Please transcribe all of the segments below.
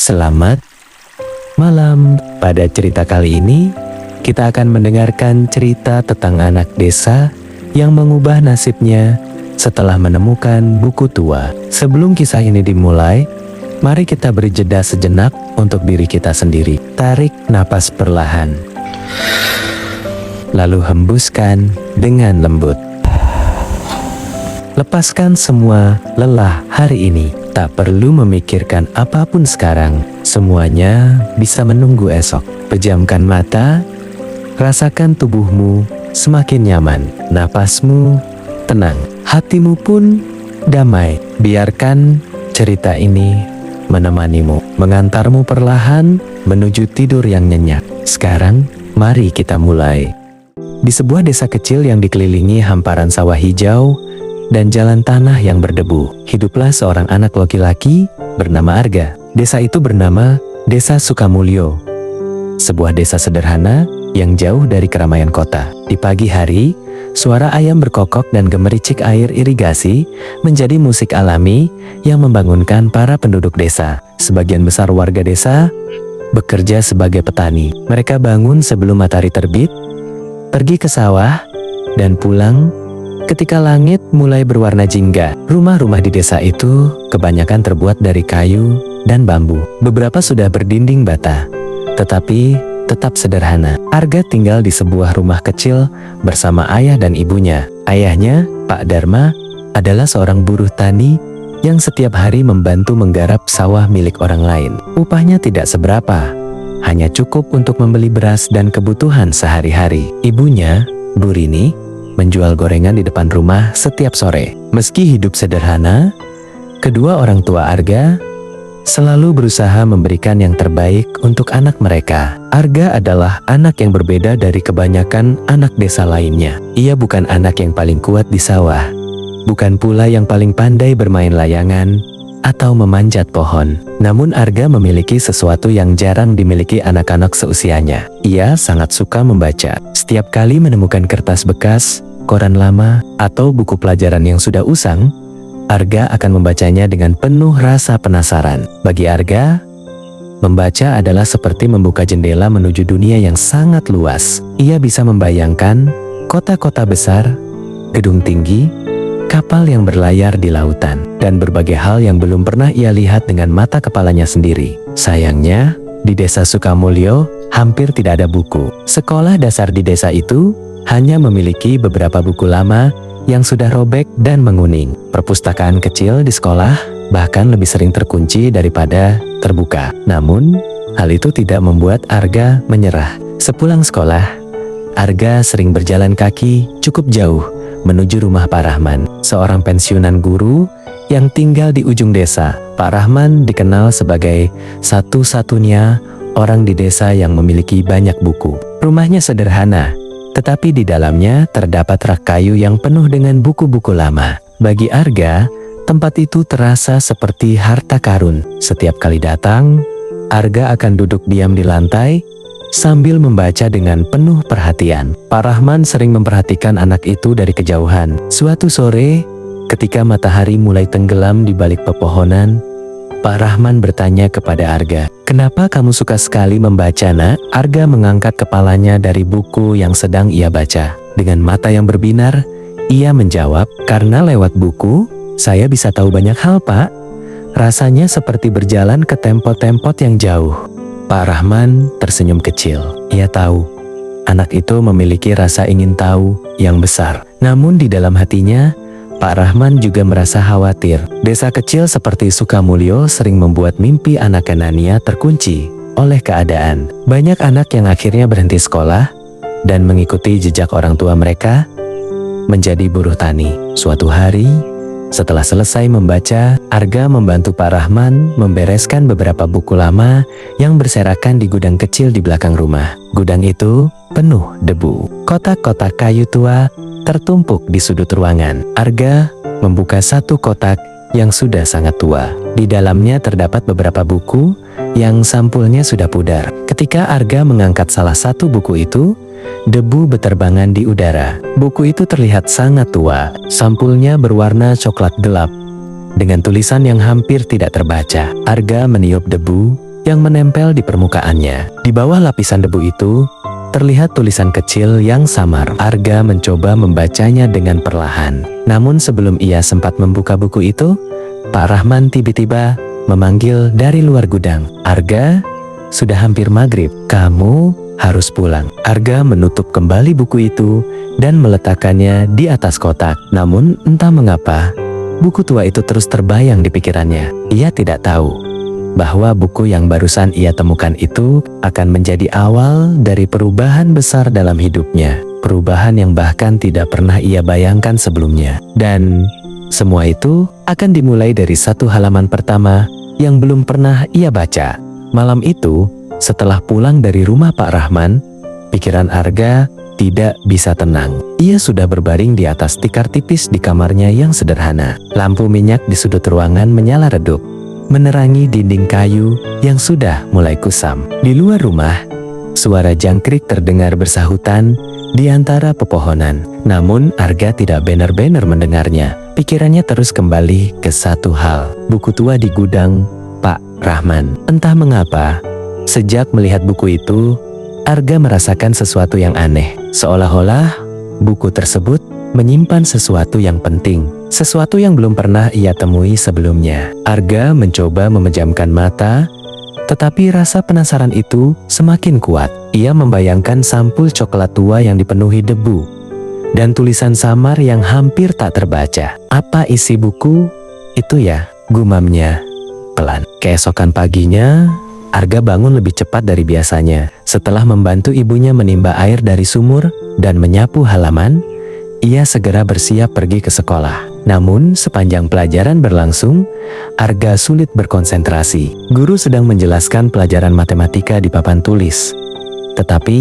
Selamat malam. Pada cerita kali ini, kita akan mendengarkan cerita tentang anak desa yang mengubah nasibnya setelah menemukan buku tua. Sebelum kisah ini dimulai, mari kita beri jeda sejenak untuk diri kita sendiri. Tarik napas perlahan, lalu hembuskan dengan lembut. Lepaskan semua lelah hari ini. Tak perlu memikirkan apapun sekarang. Semuanya bisa menunggu esok. Pejamkan mata, rasakan tubuhmu semakin nyaman. Napasmu tenang, hatimu pun damai. Biarkan cerita ini menemanimu, mengantarmu perlahan menuju tidur yang nyenyak. Sekarang, mari kita mulai. Di sebuah desa kecil yang dikelilingi hamparan sawah hijau dan jalan tanah yang berdebu, hiduplah seorang anak laki-laki bernama Arga. Desa itu bernama Desa Sukamulyo, sebuah desa sederhana yang jauh dari keramaian kota. Di pagi hari, suara ayam berkokok dan gemericik air irigasi menjadi musik alami yang membangunkan para penduduk desa. Sebagian besar warga desa bekerja sebagai petani. Mereka bangun sebelum matahari terbit, pergi ke sawah, dan pulang ketika langit mulai berwarna jingga. Rumah-rumah di desa itu kebanyakan terbuat dari kayu dan bambu. Beberapa sudah berdinding bata, tetapi tetap sederhana. Arga tinggal di sebuah rumah kecil bersama ayah dan ibunya. Ayahnya, Pak Dharma, adalah seorang buruh tani yang setiap hari membantu menggarap sawah milik orang lain. Upahnya tidak seberapa, hanya cukup untuk membeli beras dan kebutuhan sehari-hari. Ibunya, Bu Rini, menjual gorengan di depan rumah setiap sore. Meski hidup sederhana, kedua orang tua Arga selalu berusaha memberikan yang terbaik untuk anak mereka. Arga adalah anak yang berbeda dari kebanyakan anak desa lainnya. Ia bukan anak yang paling kuat di sawah, bukan pula yang paling pandai bermain layangan atau memanjat pohon. Namun Arga memiliki sesuatu yang jarang dimiliki anak-anak seusianya. Ia sangat suka membaca. Setiap kali menemukan kertas bekas, koran lama, atau buku pelajaran yang sudah usang, Arga akan membacanya dengan penuh rasa penasaran. Bagi Arga, membaca adalah seperti membuka jendela menuju dunia yang sangat luas. Ia bisa membayangkan kota-kota besar, gedung tinggi, kapal yang berlayar di lautan, dan berbagai hal yang belum pernah ia lihat dengan mata kepalanya sendiri. Sayangnya, di desa Sukamulyo hampir tidak ada buku. Sekolah dasar di desa itu hanya memiliki beberapa buku lama yang sudah robek dan menguning. Perpustakaan kecil di sekolah bahkan lebih sering terkunci daripada terbuka. Namun, hal itu tidak membuat Arga menyerah. Sepulang sekolah, Arga sering berjalan kaki cukup jauh menuju rumah Pak Rahman, seorang pensiunan guru yang tinggal di ujung desa. Pak Rahman dikenal sebagai satu-satunya orang di desa yang memiliki banyak buku. Rumahnya sederhana, tetapi di dalamnya terdapat rak kayu yang penuh dengan buku-buku lama. Bagi Arga, tempat itu terasa seperti harta karun. Setiap kali datang, Arga akan duduk diam di lantai sambil membaca dengan penuh perhatian. Pak Rahman sering memperhatikan anak itu dari kejauhan. Suatu sore, ketika matahari mulai tenggelam di balik pepohonan, Pak Rahman bertanya kepada Arga, "Kenapa kamu suka sekali membaca, Nak?" Arga mengangkat kepalanya dari buku yang sedang ia baca. Dengan mata yang berbinar, ia menjawab, "Karena lewat buku, saya bisa tahu banyak hal, Pak. Rasanya seperti berjalan ke tempat-tempat yang jauh." Pak Rahman tersenyum kecil. Ia tahu, anak itu memiliki rasa ingin tahu yang besar. Namun di dalam hatinya, Pak Rahman juga merasa khawatir. Desa kecil seperti Sukamulyo sering membuat mimpi anak-anaknya terkunci oleh keadaan. Banyak anak yang akhirnya berhenti sekolah dan mengikuti jejak orang tua mereka menjadi buruh tani. Suatu hari, setelah selesai membaca, Arga membantu Pak Rahman membereskan beberapa buku lama yang berserakan di gudang kecil di belakang rumah. Gudang itu penuh debu. Kotak-kotak kayu tua tertumpuk di sudut ruangan. Arga membuka satu kotak yang sudah sangat tua. Di dalamnya terdapat beberapa buku yang sampulnya sudah pudar. Ketika Arga mengangkat salah satu buku itu, debu beterbangan di udara. Buku itu terlihat sangat tua. Sampulnya berwarna coklat gelap dengan tulisan yang hampir tidak terbaca. Arga meniup debu yang menempel di permukaannya. Di bawah lapisan debu itu, terlihat tulisan kecil yang samar. Arga mencoba membacanya dengan perlahan. Namun sebelum ia sempat membuka buku itu, Pak Rahman tiba-tiba memanggil dari luar gudang. Arga, sudah hampir maghrib, kamu harus pulang. Arga menutup kembali buku itu dan meletakkannya di atas kotak. Namun entah mengapa, buku tua itu terus terbayang di pikirannya. Ia tidak tahu bahwa buku yang barusan ia temukan itu akan menjadi awal dari perubahan besar dalam hidupnya. Perubahan yang bahkan tidak pernah ia bayangkan sebelumnya. Dan semua itu akan dimulai dari satu halaman pertama yang belum pernah ia baca. Malam itu, setelah pulang dari rumah Pak Rahman, pikiran Arga tidak bisa tenang. Ia sudah berbaring di atas tikar tipis di kamarnya yang sederhana. Lampu minyak di sudut ruangan menyala redup, menerangi dinding kayu yang sudah mulai kusam. Di luar rumah, suara jangkrik terdengar bersahutan di antara pepohonan. Namun Arga tidak benar-benar mendengarnya. Pikirannya terus kembali ke satu hal, buku tua di gudang Pak Rahman. Entah mengapa, sejak melihat buku itu, Arga merasakan sesuatu yang aneh. Seolah-olah buku tersebut menyimpan sesuatu yang penting, sesuatu yang belum pernah ia temui sebelumnya. Arga mencoba memejamkan mata, tetapi rasa penasaran itu semakin kuat. Ia membayangkan sampul coklat tua yang dipenuhi debu dan tulisan samar yang hampir tak terbaca. Apa isi buku itu ya? Gumamnya pelan. Keesokan paginya, Arga bangun lebih cepat dari biasanya. Setelah membantu ibunya menimba air dari sumur dan menyapu halaman, ia segera bersiap pergi ke sekolah. Namun sepanjang pelajaran berlangsung, Arga sulit berkonsentrasi. Guru sedang menjelaskan pelajaran matematika di papan tulis. Tetapi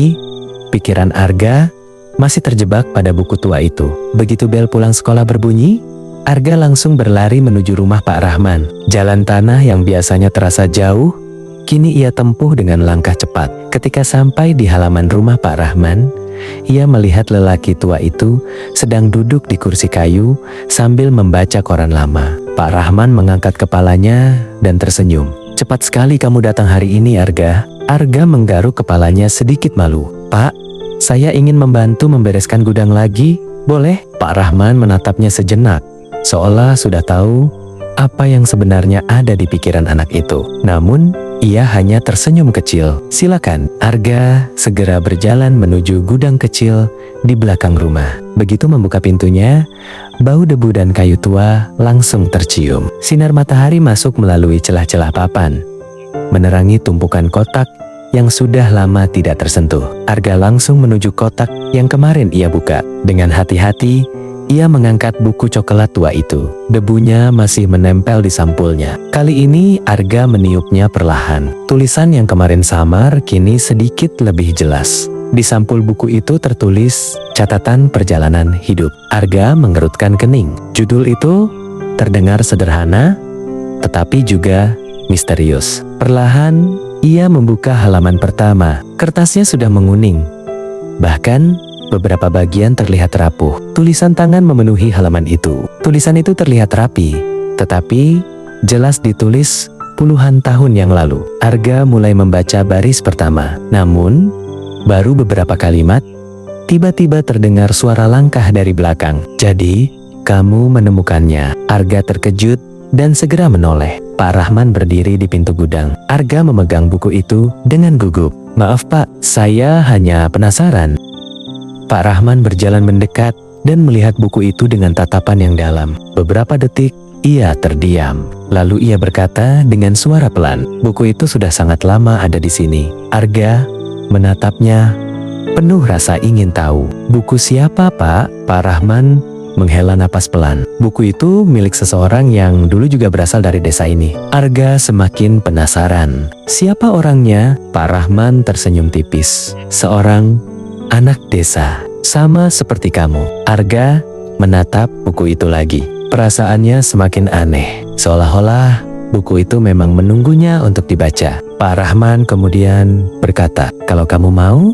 pikiran Arga masih terjebak pada buku tua itu. Begitu bel pulang sekolah berbunyi, Arga langsung berlari menuju rumah Pak Rahman. Jalan tanah yang biasanya terasa jauh, kini ia tempuh dengan langkah cepat. Ketika sampai di halaman rumah Pak Rahman, ia melihat lelaki tua itu sedang duduk di kursi kayu sambil membaca koran lama. Pak Rahman mengangkat kepalanya dan tersenyum. "Cepat sekali kamu datang hari ini, Arga." Arga menggaruk kepalanya sedikit malu. "Pak, saya ingin membantu membereskan gudang lagi, boleh?" Pak Rahman menatapnya sejenak, seolah sudah tahu apa yang sebenarnya ada di pikiran anak itu. Namun, ia hanya tersenyum kecil. "Silakan." Arga segera berjalan menuju gudang kecil di belakang rumah. Begitu membuka pintunya, bau debu dan kayu tua langsung tercium. Sinar matahari masuk melalui celah-celah papan, menerangi tumpukan kotak yang sudah lama tidak tersentuh. Arga langsung menuju kotak yang kemarin ia buka. Dengan hati-hati, ia mengangkat buku coklat tua itu. Debunya masih menempel di sampulnya. Kali ini Arga meniupnya perlahan. Tulisan yang kemarin samar kini sedikit lebih jelas. Di sampul buku itu tertulis catatan perjalanan hidup. Arga mengerutkan kening. Judul itu terdengar sederhana, tetapi juga misterius. Perlahan ia membuka halaman pertama. Kertasnya sudah menguning. Bahkan beberapa bagian terlihat rapuh. Tulisan tangan memenuhi halaman itu. Tulisan itu terlihat rapi, tetapi jelas ditulis puluhan tahun yang lalu. Arga mulai membaca baris pertama. Namun, baru beberapa kalimat, tiba-tiba terdengar suara langkah dari belakang. "Jadi, kamu menemukannya." Arga terkejut dan segera menoleh. Pak Rahman berdiri di pintu gudang. Arga memegang buku itu dengan gugup. "Maaf Pak, saya hanya penasaran." Pak Rahman berjalan mendekat dan melihat buku itu dengan tatapan yang dalam. Beberapa detik, ia terdiam. Lalu ia berkata dengan suara pelan, "Buku itu sudah sangat lama ada di sini." Arga menatapnya penuh rasa ingin tahu. "Buku siapa, Pak?" Pak Rahman menghela napas pelan. "Buku itu milik seseorang yang dulu juga berasal dari desa ini." Arga semakin penasaran. "Siapa orangnya?" Pak Rahman tersenyum tipis. "Seorang anak desa, sama seperti kamu." Arga menatap buku itu lagi. Perasaannya semakin aneh, seolah-olah buku itu memang menunggunya untuk dibaca. Pak Rahman kemudian berkata, "Kalau kamu mau,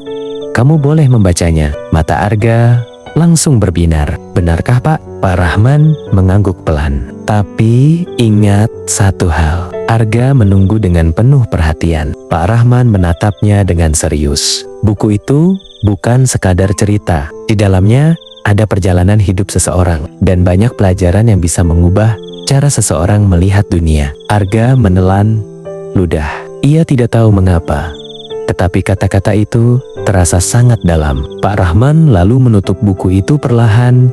kamu boleh membacanya." Mata Arga langsung berbinar. "Benarkah Pak?" Pak Rahman mengangguk pelan. "Tapi ingat satu hal." Arga menunggu dengan penuh perhatian. Pak Rahman menatapnya dengan serius. Buku itu bukan sekadar cerita. Di dalamnya ada perjalanan hidup seseorang dan banyak pelajaran yang bisa mengubah cara seseorang melihat dunia. Arga menelan ludah. Ia tidak tahu mengapa, tetapi kata-kata itu terasa sangat dalam. Pak Rahman lalu menutup buku itu perlahan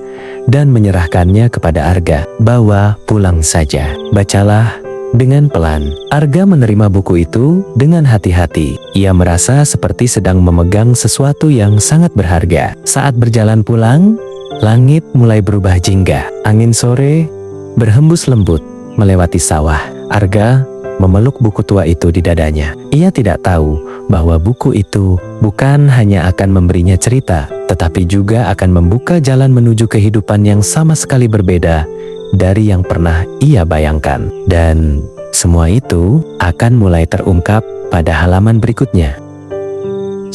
dan menyerahkannya kepada Arga. Bawa pulang saja. Bacalah dengan pelan. Arga menerima buku itu dengan hati-hati. Ia merasa seperti sedang memegang sesuatu yang sangat berharga. Saat berjalan pulang, langit mulai berubah jingga. Angin sore berhembus lembut melewati sawah. Arga memeluk buku tua itu di dadanya. Ia tidak tahu bahwa buku itu bukan hanya akan memberinya cerita, tetapi juga akan membuka jalan menuju kehidupan yang sama sekali berbeda dari yang pernah ia bayangkan. Dan semua itu akan mulai terungkap pada halaman berikutnya.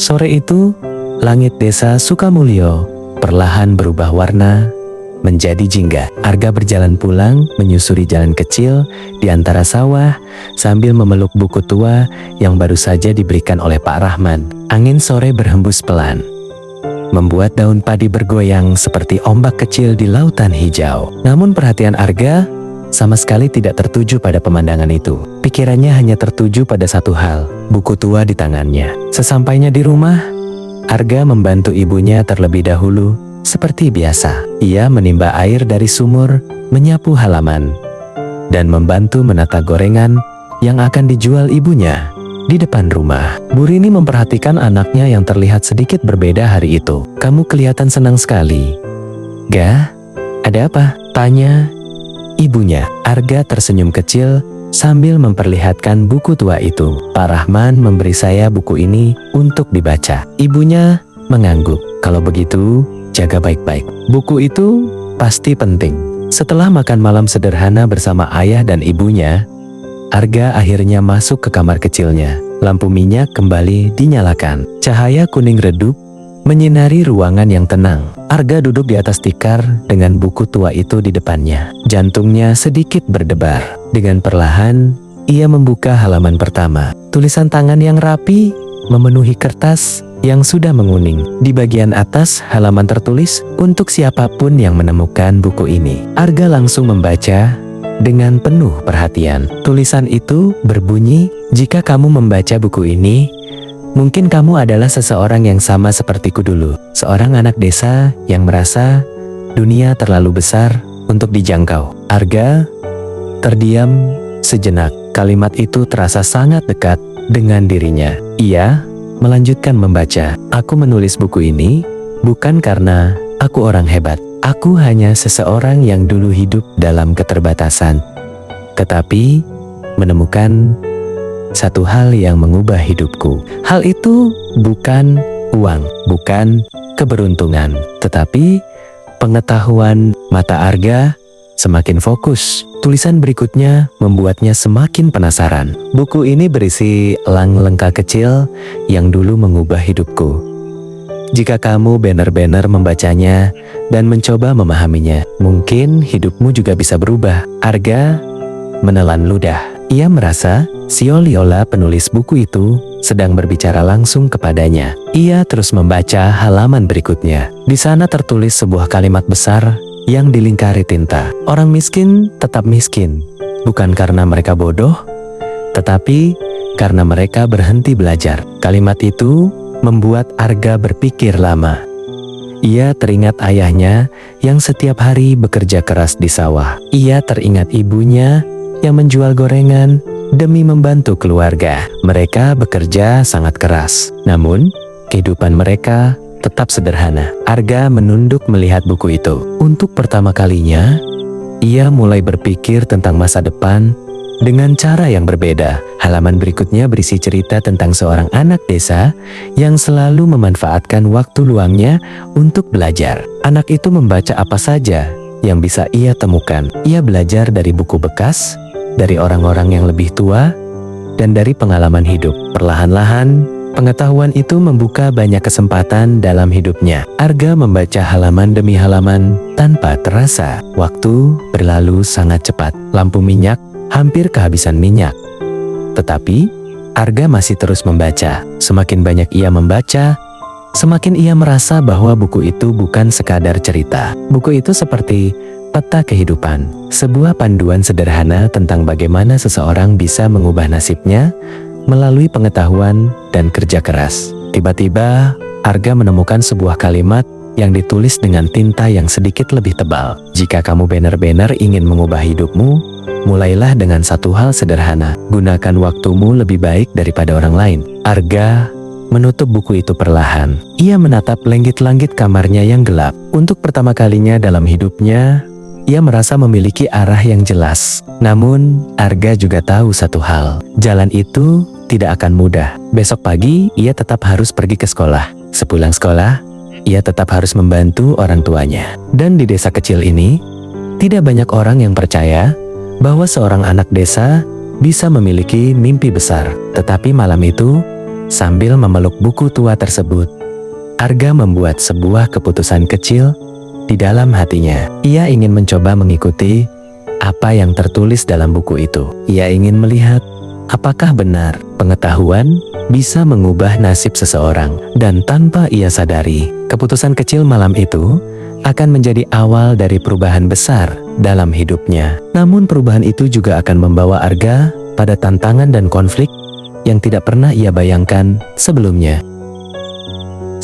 Sore itu, langit desa Sukamulyo perlahan berubah warna menjadi jingga. Arga berjalan pulang menyusuri jalan kecil di antara sawah sambil memeluk buku tua yang baru saja diberikan oleh Pak Rahman. Angin sore berhembus pelan, membuat daun padi bergoyang seperti ombak kecil di lautan hijau. Namun perhatian Arga sama sekali tidak tertuju pada pemandangan itu. Pikirannya hanya tertuju pada satu hal, buku tua di tangannya. Sesampainya di rumah, Arga membantu ibunya terlebih dahulu. Seperti biasa, ia menimba air dari sumur, menyapu halaman, dan membantu menata gorengan yang akan dijual ibunya di depan rumah. Bu Rini memperhatikan anaknya yang terlihat sedikit berbeda hari itu. "Kamu kelihatan senang sekali." "Ga, ada apa?" tanya ibunya. Arga tersenyum kecil sambil memperlihatkan buku tua itu. "Pak Rahman memberi saya buku ini untuk dibaca." Ibunya mengangguk. "Kalau begitu, jaga baik-baik. Buku itu pasti penting." Setelah makan malam sederhana bersama ayah dan ibunya, Arga akhirnya masuk ke kamar kecilnya. Lampu minyak kembali dinyalakan. Cahaya kuning redup menyinari ruangan yang tenang. Arga duduk di atas tikar dengan buku tua itu di depannya. Jantungnya sedikit berdebar. Dengan perlahan, ia membuka halaman pertama. Tulisan tangan yang rapi memenuhi kertas yang sudah menguning. Di bagian atas halaman tertulis, "Untuk siapapun yang menemukan buku ini." Arga langsung membaca dengan penuh perhatian. Tulisan itu berbunyi, "Jika kamu membaca buku ini, mungkin kamu adalah seseorang yang sama sepertiku dulu. Seorang anak desa yang merasa dunia terlalu besar untuk dijangkau." Arga terdiam sejenak. Kalimat itu terasa sangat dekat dengan dirinya. Ia melanjutkan membaca, "Aku menulis buku ini bukan karena aku orang hebat. Aku hanya seseorang yang dulu hidup dalam keterbatasan, tetapi menemukan satu hal yang mengubah hidupku. Hal itu bukan uang, bukan keberuntungan, tetapi pengetahuan." Mata Arga semakin fokus. Tulisan berikutnya membuatnya semakin penasaran. "Buku ini berisi elang-lengka kecil yang dulu mengubah hidupku. Jika kamu benar-benar membacanya dan mencoba memahaminya, mungkin hidupmu juga bisa berubah." Arga menelan ludah. Ia merasa Sioliola penulis buku itu sedang berbicara langsung kepadanya. Ia terus membaca halaman berikutnya. Di sana tertulis sebuah kalimat besar yang dilingkari tinta. "Orang miskin tetap miskin, bukan karena mereka bodoh, tetapi karena mereka berhenti belajar." Kalimat itu membuat Arga berpikir lama. Ia teringat ayahnya yang setiap hari bekerja keras di sawah. Ia teringat ibunya yang menjual gorengan demi membantu keluarga. Mereka bekerja sangat keras, namun kehidupan mereka tetap sederhana. Arga menunduk melihat buku itu. Untuk pertama kalinya, ia mulai berpikir tentang masa depan dengan cara yang berbeda. Halaman berikutnya berisi cerita tentang seorang anak desa yang selalu memanfaatkan waktu luangnya untuk belajar. Anak itu membaca apa saja yang bisa ia temukan. Ia belajar dari buku bekas, dari orang-orang yang lebih tua, dan dari pengalaman hidup. Perlahan-lahan, pengetahuan itu membuka banyak kesempatan dalam hidupnya. Arga membaca halaman demi halaman tanpa terasa. Waktu berlalu sangat cepat. Lampu minyak hampir kehabisan minyak. Tetapi, Arga masih terus membaca. Semakin banyak ia membaca, semakin ia merasa bahwa buku itu bukan sekadar cerita. Buku itu seperti peta kehidupan, sebuah panduan sederhana tentang bagaimana seseorang bisa mengubah nasibnya melalui pengetahuan dan kerja keras. Tiba-tiba, Arga menemukan sebuah kalimat yang ditulis dengan tinta yang sedikit lebih tebal. Jika kamu benar-benar ingin mengubah hidupmu, mulailah dengan satu hal sederhana. Gunakan waktumu lebih baik daripada orang lain. Arga menutup buku itu perlahan. Ia menatap langit-langit kamarnya yang gelap. Untuk pertama kalinya dalam hidupnya, ia merasa memiliki arah yang jelas. Namun, Arga juga tahu satu hal. Jalan itu tidak akan mudah. Besok pagi, ia tetap harus pergi ke sekolah. Sepulang sekolah, ia tetap harus membantu orang tuanya. Dan di desa kecil ini, tidak banyak orang yang percaya bahwa seorang anak desa bisa memiliki mimpi besar. Tetapi malam itu, sambil memeluk buku tua tersebut, Arga membuat sebuah keputusan kecil di dalam hatinya. Ia ingin mencoba mengikuti apa yang tertulis dalam buku itu. Ia ingin melihat apakah benar pengetahuan bisa mengubah nasib seseorang. Dan tanpa ia sadari, keputusan kecil malam itu akan menjadi awal dari perubahan besar dalam hidupnya. Namun perubahan itu juga akan membawa Arga pada tantangan dan konflik yang tidak pernah ia bayangkan sebelumnya.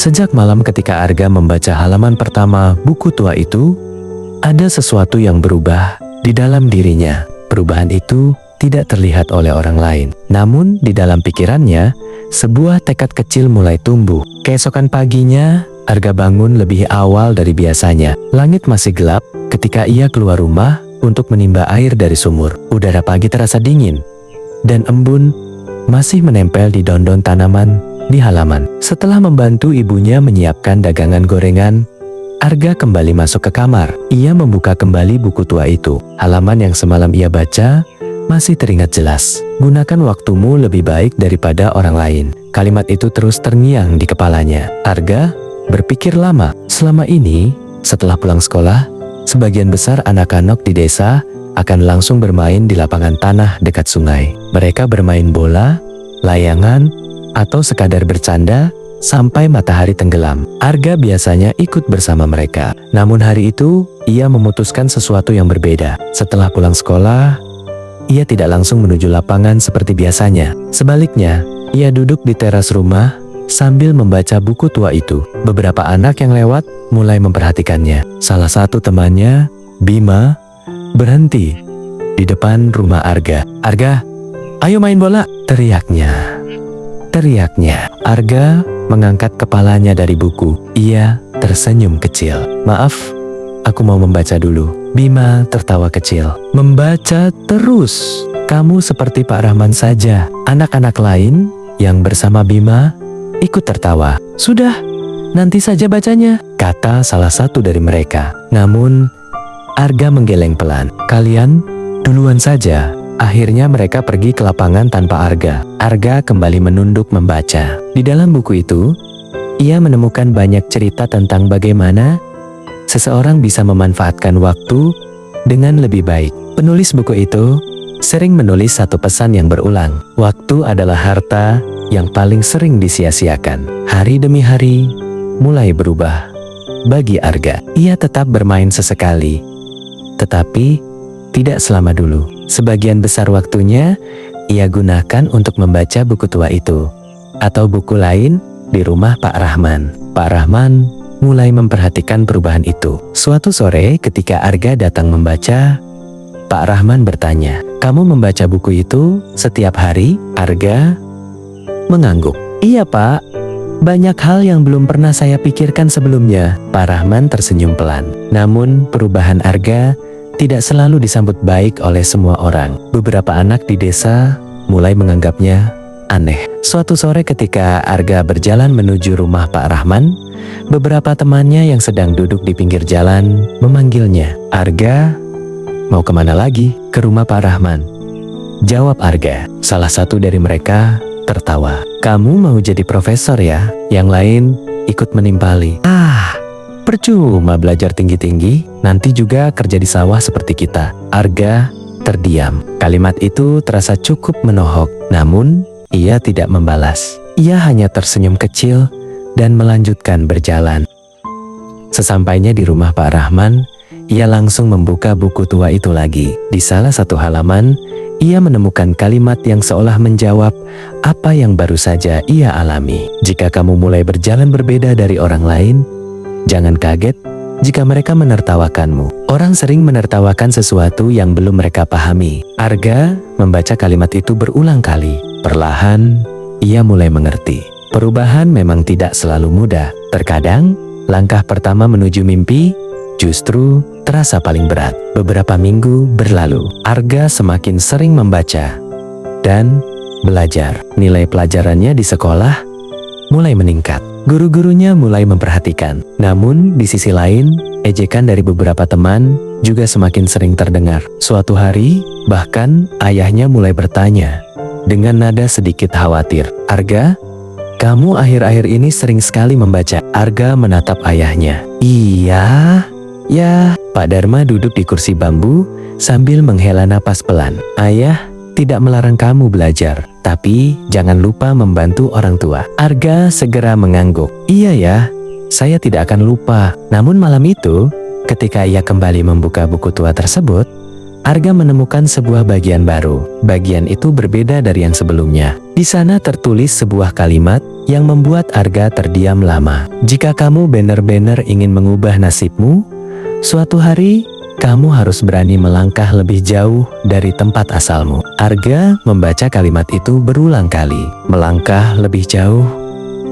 Sejak malam ketika Arga membaca halaman pertama buku tua itu, ada sesuatu yang berubah di dalam dirinya. Perubahan itu tidak terlihat oleh orang lain. Namun di dalam pikirannya, sebuah tekad kecil mulai tumbuh. Keesokan paginya, Arga bangun lebih awal dari biasanya. Langit masih gelap ketika ia keluar rumah untuk menimba air dari sumur. Udara pagi terasa dingin, dan embun masih menempel di daun-daun tanaman di halaman. Setelah membantu ibunya menyiapkan dagangan gorengan, Arga kembali masuk ke kamar. Ia membuka kembali buku tua itu. Halaman yang semalam ia baca masih teringat jelas. Gunakan waktumu lebih baik daripada orang lain. Kalimat itu terus terngiang di kepalanya. Arga berpikir lama. Selama ini, setelah pulang sekolah, sebagian besar anak-anak di desa akan langsung bermain di lapangan tanah dekat sungai. Mereka bermain bola, layangan, atau sekadar bercanda sampai matahari tenggelam. Arga biasanya ikut bersama mereka. Namun hari itu, ia memutuskan sesuatu yang berbeda. Setelah pulang sekolah, ia tidak langsung menuju lapangan seperti biasanya. Sebaliknya, ia duduk di teras rumah sambil membaca buku tua itu. Beberapa anak yang lewat mulai memperhatikannya. Salah satu temannya, Bima, berhenti di depan rumah Arga. "Arga, ayo main bola!" teriaknya. Arga mengangkat kepalanya dari buku. Ia tersenyum kecil. "Maaf, aku mau membaca dulu." Bima tertawa kecil. "Membaca terus? Kamu seperti Pak Rahman saja." Anak-anak lain yang bersama Bima ikut tertawa. "Sudah, nanti saja bacanya," kata salah satu dari mereka. Namun, Arga menggeleng pelan. "Kalian duluan saja." Akhirnya mereka pergi ke lapangan tanpa Arga. Arga kembali menunduk membaca. Di dalam buku itu, ia menemukan banyak cerita tentang bagaimana seseorang bisa memanfaatkan waktu dengan lebih baik. Penulis buku itu sering menulis satu pesan yang berulang. Waktu adalah harta yang paling sering disia-siakan. Hari demi hari mulai berubah. Bagi Arga, ia tetap bermain sesekali, tetapi tidak selama dulu. Sebagian besar waktunya ia gunakan untuk membaca buku tua itu atau buku lain di rumah Pak Rahman. Pak Rahman mulai memperhatikan perubahan itu. Suatu sore ketika Arga datang membaca, Pak Rahman bertanya, "Kamu membaca buku itu setiap hari?" Arga mengangguk. "Iya Pak, banyak hal yang belum pernah saya pikirkan sebelumnya." Pak Rahman tersenyum pelan. Namun perubahan Arga tidak selalu disambut baik oleh semua orang. Beberapa anak di desa mulai menganggapnya aneh. Suatu sore ketika Arga berjalan menuju rumah Pak Rahman, beberapa temannya yang sedang duduk di pinggir jalan memanggilnya. "Arga, mau kemana lagi?" "Ke rumah Pak Rahman," jawab Arga. Salah satu dari mereka tertawa. "Kamu mau jadi profesor ya?" Yang lain ikut menimpali. Percuma belajar tinggi-tinggi, nanti juga kerja di sawah seperti kita." Arga terdiam. Kalimat itu terasa cukup menohok, namun ia tidak membalas. Ia hanya tersenyum kecil dan melanjutkan berjalan. Sesampainya di rumah Pak Rahman, ia langsung membuka buku tua itu lagi. Di salah satu halaman, ia menemukan kalimat yang seolah menjawab apa yang baru saja ia alami. Jika kamu mulai berjalan berbeda dari orang lain, jangan kaget jika mereka menertawakanmu. Orang sering menertawakan sesuatu yang belum mereka pahami. Arga membaca kalimat itu berulang kali. Perlahan, ia mulai mengerti. Perubahan memang tidak selalu mudah. Terkadang, langkah pertama menuju mimpi justru terasa paling berat. Beberapa minggu berlalu, Arga semakin sering membaca dan belajar. Nilai pelajarannya di sekolah mulai meningkat. Guru-gurunya mulai memperhatikan. Namun di sisi lain, ejekan dari beberapa teman juga semakin sering terdengar. Suatu hari, bahkan ayahnya mulai bertanya dengan nada sedikit khawatir, "Arga, kamu akhir-akhir ini sering sekali membaca." Arga menatap ayahnya. "Iya, ya." Pak Dharma duduk di kursi bambu sambil menghela napas pelan. "Ayah tidak melarang kamu belajar, tapi jangan lupa membantu orang tua." Arga segera mengangguk. "Iya ya, saya tidak akan lupa." Namun malam itu, ketika ia kembali membuka buku tua tersebut, Arga menemukan sebuah bagian baru. Bagian itu berbeda dari yang sebelumnya. Di sana tertulis sebuah kalimat yang membuat Arga terdiam lama. "Jika kamu benar-benar ingin mengubah nasibmu, suatu hari kamu harus berani melangkah lebih jauh dari tempat asalmu." Arga membaca kalimat itu berulang kali. Melangkah lebih jauh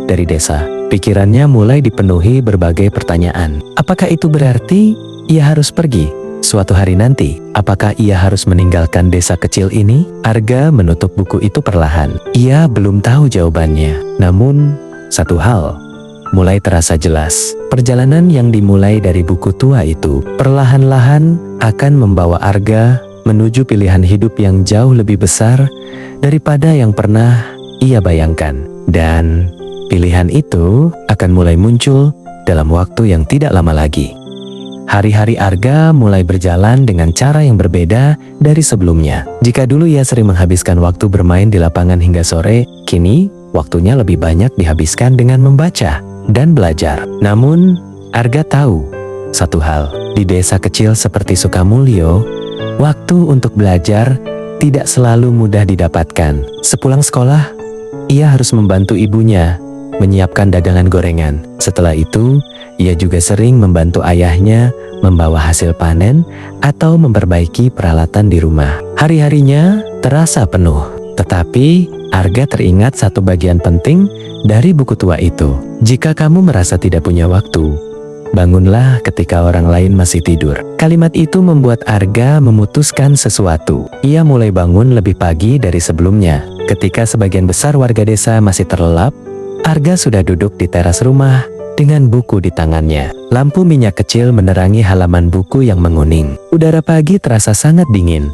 dari desa. Pikirannya mulai dipenuhi berbagai pertanyaan. Apakah itu berarti ia harus pergi suatu hari nanti? Apakah ia harus meninggalkan desa kecil ini? Arga menutup buku itu perlahan. Ia belum tahu jawabannya. Namun, satu hal mulai terasa jelas. Perjalanan yang dimulai dari buku tua itu perlahan-lahan akan membawa Arga menuju pilihan hidup yang jauh lebih besar daripada yang pernah ia bayangkan. Dan pilihan itu akan mulai muncul dalam waktu yang tidak lama lagi. Hari-hari Arga mulai berjalan dengan cara yang berbeda dari sebelumnya. Jika dulu ia sering menghabiskan waktu bermain di lapangan hingga sore, kini waktunya lebih banyak dihabiskan dengan membaca dan belajar. Namun, Arga tahu satu hal, di desa kecil seperti Sukamulyo, waktu untuk belajar tidak selalu mudah didapatkan. Sepulang sekolah, ia harus membantu ibunya menyiapkan dagangan gorengan. Setelah itu, ia juga sering membantu ayahnya membawa hasil panen atau memperbaiki peralatan di rumah. Hari-harinya terasa penuh, tetapi Arga teringat satu bagian penting dari buku tua itu. "Jika kamu merasa tidak punya waktu, bangunlah ketika orang lain masih tidur." Kalimat itu membuat Arga memutuskan sesuatu. Ia mulai bangun lebih pagi dari sebelumnya. Ketika sebagian besar warga desa masih terlelap, Arga sudah duduk di teras rumah dengan buku di tangannya. Lampu minyak kecil menerangi halaman buku yang menguning. Udara pagi terasa sangat dingin,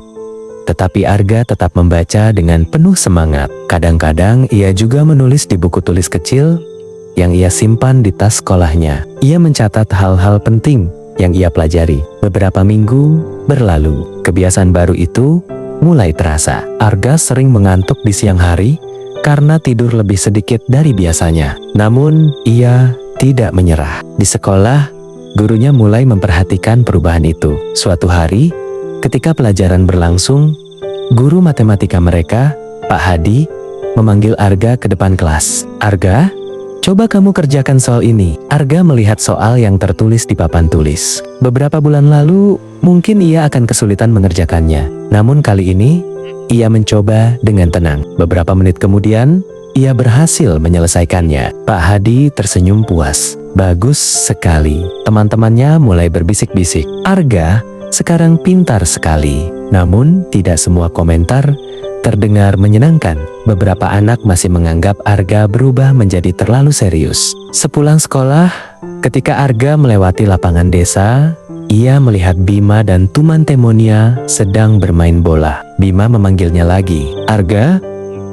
tetapi Arga tetap membaca dengan penuh semangat. Kadang-kadang ia juga menulis di buku tulis kecil yang ia simpan di tas sekolahnya. Ia mencatat hal-hal penting yang ia pelajari. Beberapa minggu berlalu. Kebiasaan baru itu mulai terasa. Arga sering mengantuk di siang hari karena tidur lebih sedikit dari biasanya. Namun, ia tidak menyerah. Di sekolah, gurunya mulai memperhatikan perubahan itu. Suatu hari, ketika pelajaran berlangsung, guru matematika mereka, Pak Hadi, memanggil Arga ke depan kelas. "Arga, coba kamu kerjakan soal ini." Arga melihat soal yang tertulis di papan tulis. Beberapa bulan lalu, mungkin ia akan kesulitan mengerjakannya. Namun kali ini, ia mencoba dengan tenang. Beberapa menit kemudian, ia berhasil menyelesaikannya. Pak Hadi tersenyum puas. "Bagus sekali." Teman-temannya mulai berbisik-bisik, "Arga sekarang pintar sekali." Namun, tidak semua komentar terdengar menyenangkan. Beberapa anak masih menganggap Arga berubah menjadi terlalu serius. Sepulang sekolah, ketika Arga melewati lapangan desa, ia melihat Bima dan Tuman Temonia sedang bermain bola. Bima memanggilnya lagi. "Arga,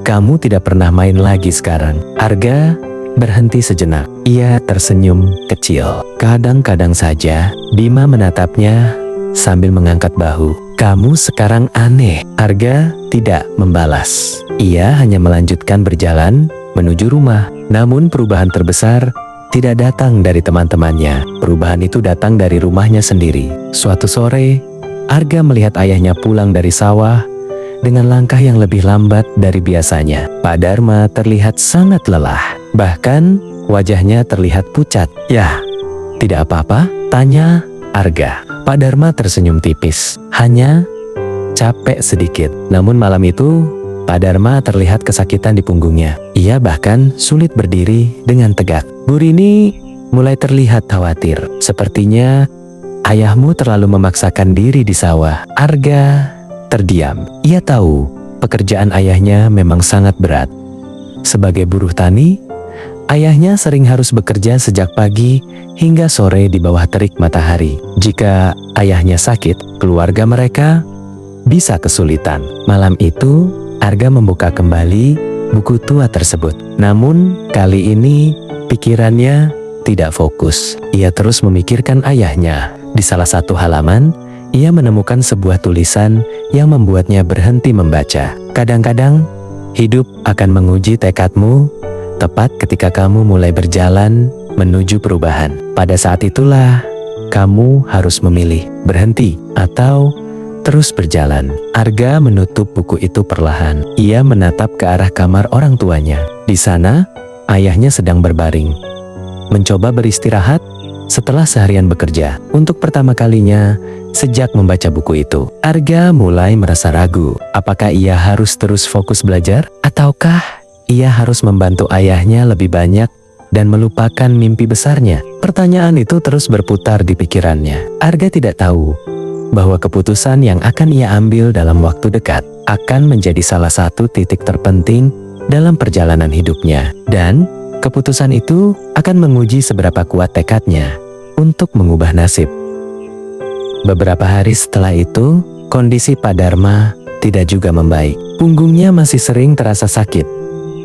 kamu tidak pernah main lagi sekarang." Arga berhenti sejenak. Ia tersenyum kecil. Kadang-kadang saja, Bima menatapnya sambil mengangkat bahu. kamu sekarang aneh." Arga tidak membalas. Ia hanya melanjutkan berjalan menuju rumah. Namun perubahan terbesar tidak datang dari teman-temannya. Perubahan itu datang dari rumahnya sendiri. Suatu sore, Arga melihat ayahnya pulang dari sawah dengan langkah yang lebih lambat dari biasanya. Pak Dharma terlihat sangat lelah. Bahkan wajahnya terlihat pucat. "Ya, tidak apa-apa?" tanya Arga. Pak Dharma tersenyum tipis. "Hanya capek sedikit." Namun malam itu, Pak Dharma terlihat kesakitan di punggungnya. Ia bahkan sulit berdiri dengan tegak. Bu Rini mulai terlihat khawatir. "Sepertinya ayahmu terlalu memaksakan diri di sawah." Arga terdiam. Ia tahu pekerjaan ayahnya memang sangat berat. Sebagai buruh tani, ayahnya sering harus bekerja sejak pagi hingga sore di bawah terik matahari. Jika ayahnya sakit, keluarga mereka bisa kesulitan. Malam itu, Arga membuka kembali buku tua tersebut. Namun, kali ini pikirannya tidak fokus. Ia terus memikirkan ayahnya. Di salah satu halaman, ia menemukan sebuah tulisan yang membuatnya berhenti membaca. "Kadang-kadang, hidup akan menguji tekadmu tepat ketika kamu mulai berjalan menuju perubahan. Pada saat itulah, kamu harus memilih berhenti atau terus berjalan." Arga menutup buku itu perlahan. Ia menatap ke arah kamar orang tuanya. Di sana, ayahnya sedang berbaring, mencoba beristirahat setelah seharian bekerja. Untuk pertama kalinya sejak membaca buku itu, Arga mulai merasa ragu. Apakah ia harus terus fokus belajar? Ataukah ia harus membantu ayahnya lebih banyak dan melupakan mimpi besarnya? Pertanyaan itu terus berputar di pikirannya. Arga tidak tahu bahwa keputusan yang akan ia ambil dalam waktu dekat akan menjadi salah satu titik terpenting dalam perjalanan hidupnya. Dan keputusan itu akan menguji seberapa kuat tekadnya untuk mengubah nasib. Beberapa hari setelah itu, kondisi Pak Dharma tidak juga membaik. Punggungnya masih sering terasa sakit,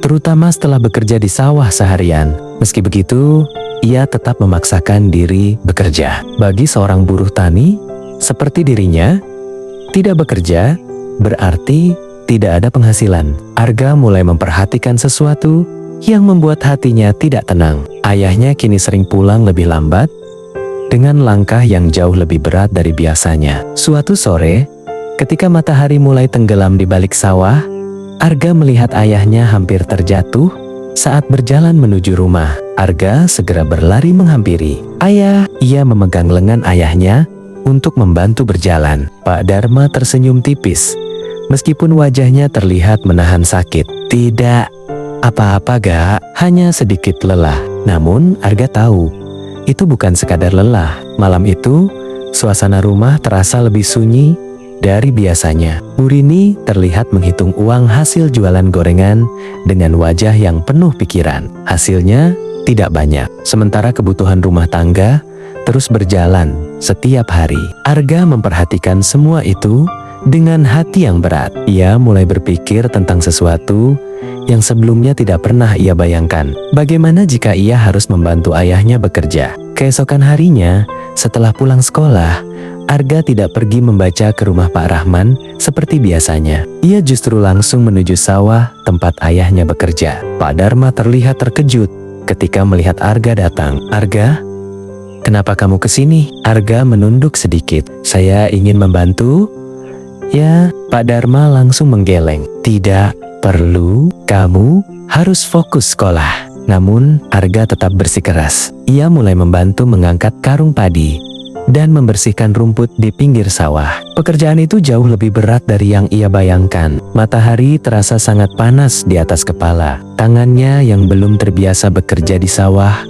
terutama setelah bekerja di sawah seharian. Meski begitu, ia tetap memaksakan diri bekerja. Bagi seorang buruh tani seperti dirinya, tidak bekerja berarti tidak ada penghasilan. Arga mulai memperhatikan sesuatu yang membuat hatinya tidak tenang. Ayahnya kini sering pulang lebih lambat dengan langkah yang jauh lebih berat dari biasanya. Suatu sore, ketika matahari mulai tenggelam di balik sawah, Arga melihat ayahnya hampir terjatuh saat berjalan menuju rumah. Arga segera berlari menghampiri. "Ayah!" Ia memegang lengan ayahnya untuk membantu berjalan. Pak Dharma tersenyum tipis, meskipun wajahnya terlihat menahan sakit. "Tidak apa-apa, Gak, hanya sedikit lelah." Namun Arga tahu, itu bukan sekadar lelah. Malam itu, suasana rumah terasa lebih sunyi dari biasanya. Bu Rini terlihat menghitung uang hasil jualan gorengan dengan wajah yang penuh pikiran. Hasilnya tidak banyak, sementara kebutuhan rumah tangga terus berjalan setiap hari. Arga memperhatikan semua itu dengan hati yang berat. Ia mulai berpikir tentang sesuatu yang sebelumnya tidak pernah ia bayangkan. Bagaimana jika ia harus membantu ayahnya bekerja? Keesokan harinya, setelah pulang sekolah, Arga tidak pergi membaca ke rumah Pak Rahman seperti biasanya. Ia justru langsung menuju sawah tempat ayahnya bekerja. Pak Dharma terlihat terkejut ketika melihat Arga datang. "Arga, kenapa kamu kesini?" Arga menunduk sedikit. "Saya ingin membantu." "Ya." Pak Dharma langsung menggeleng. "Tidak perlu, kamu harus fokus sekolah." Namun Arga tetap bersikeras. Ia mulai membantu mengangkat karung padi dan membersihkan rumput di pinggir sawah. Pekerjaan itu jauh lebih berat dari yang ia bayangkan. Matahari terasa sangat panas di atas kepala. Tangannya yang belum terbiasa bekerja di sawah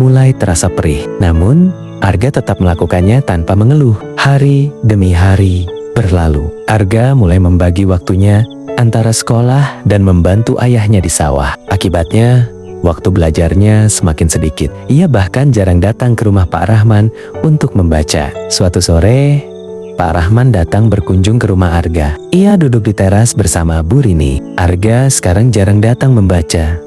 mulai terasa perih. Namun Arga tetap melakukannya tanpa mengeluh. Hari demi hari berlalu. Arga mulai membagi waktunya antara sekolah dan membantu ayahnya di sawah. Akibatnya, waktu belajarnya semakin sedikit. Ia bahkan jarang datang ke rumah Pak Rahman untuk membaca. Suatu sore, Pak Rahman datang berkunjung ke rumah Arga. Ia duduk di teras bersama Bu Rini. Arga sekarang jarang datang membaca.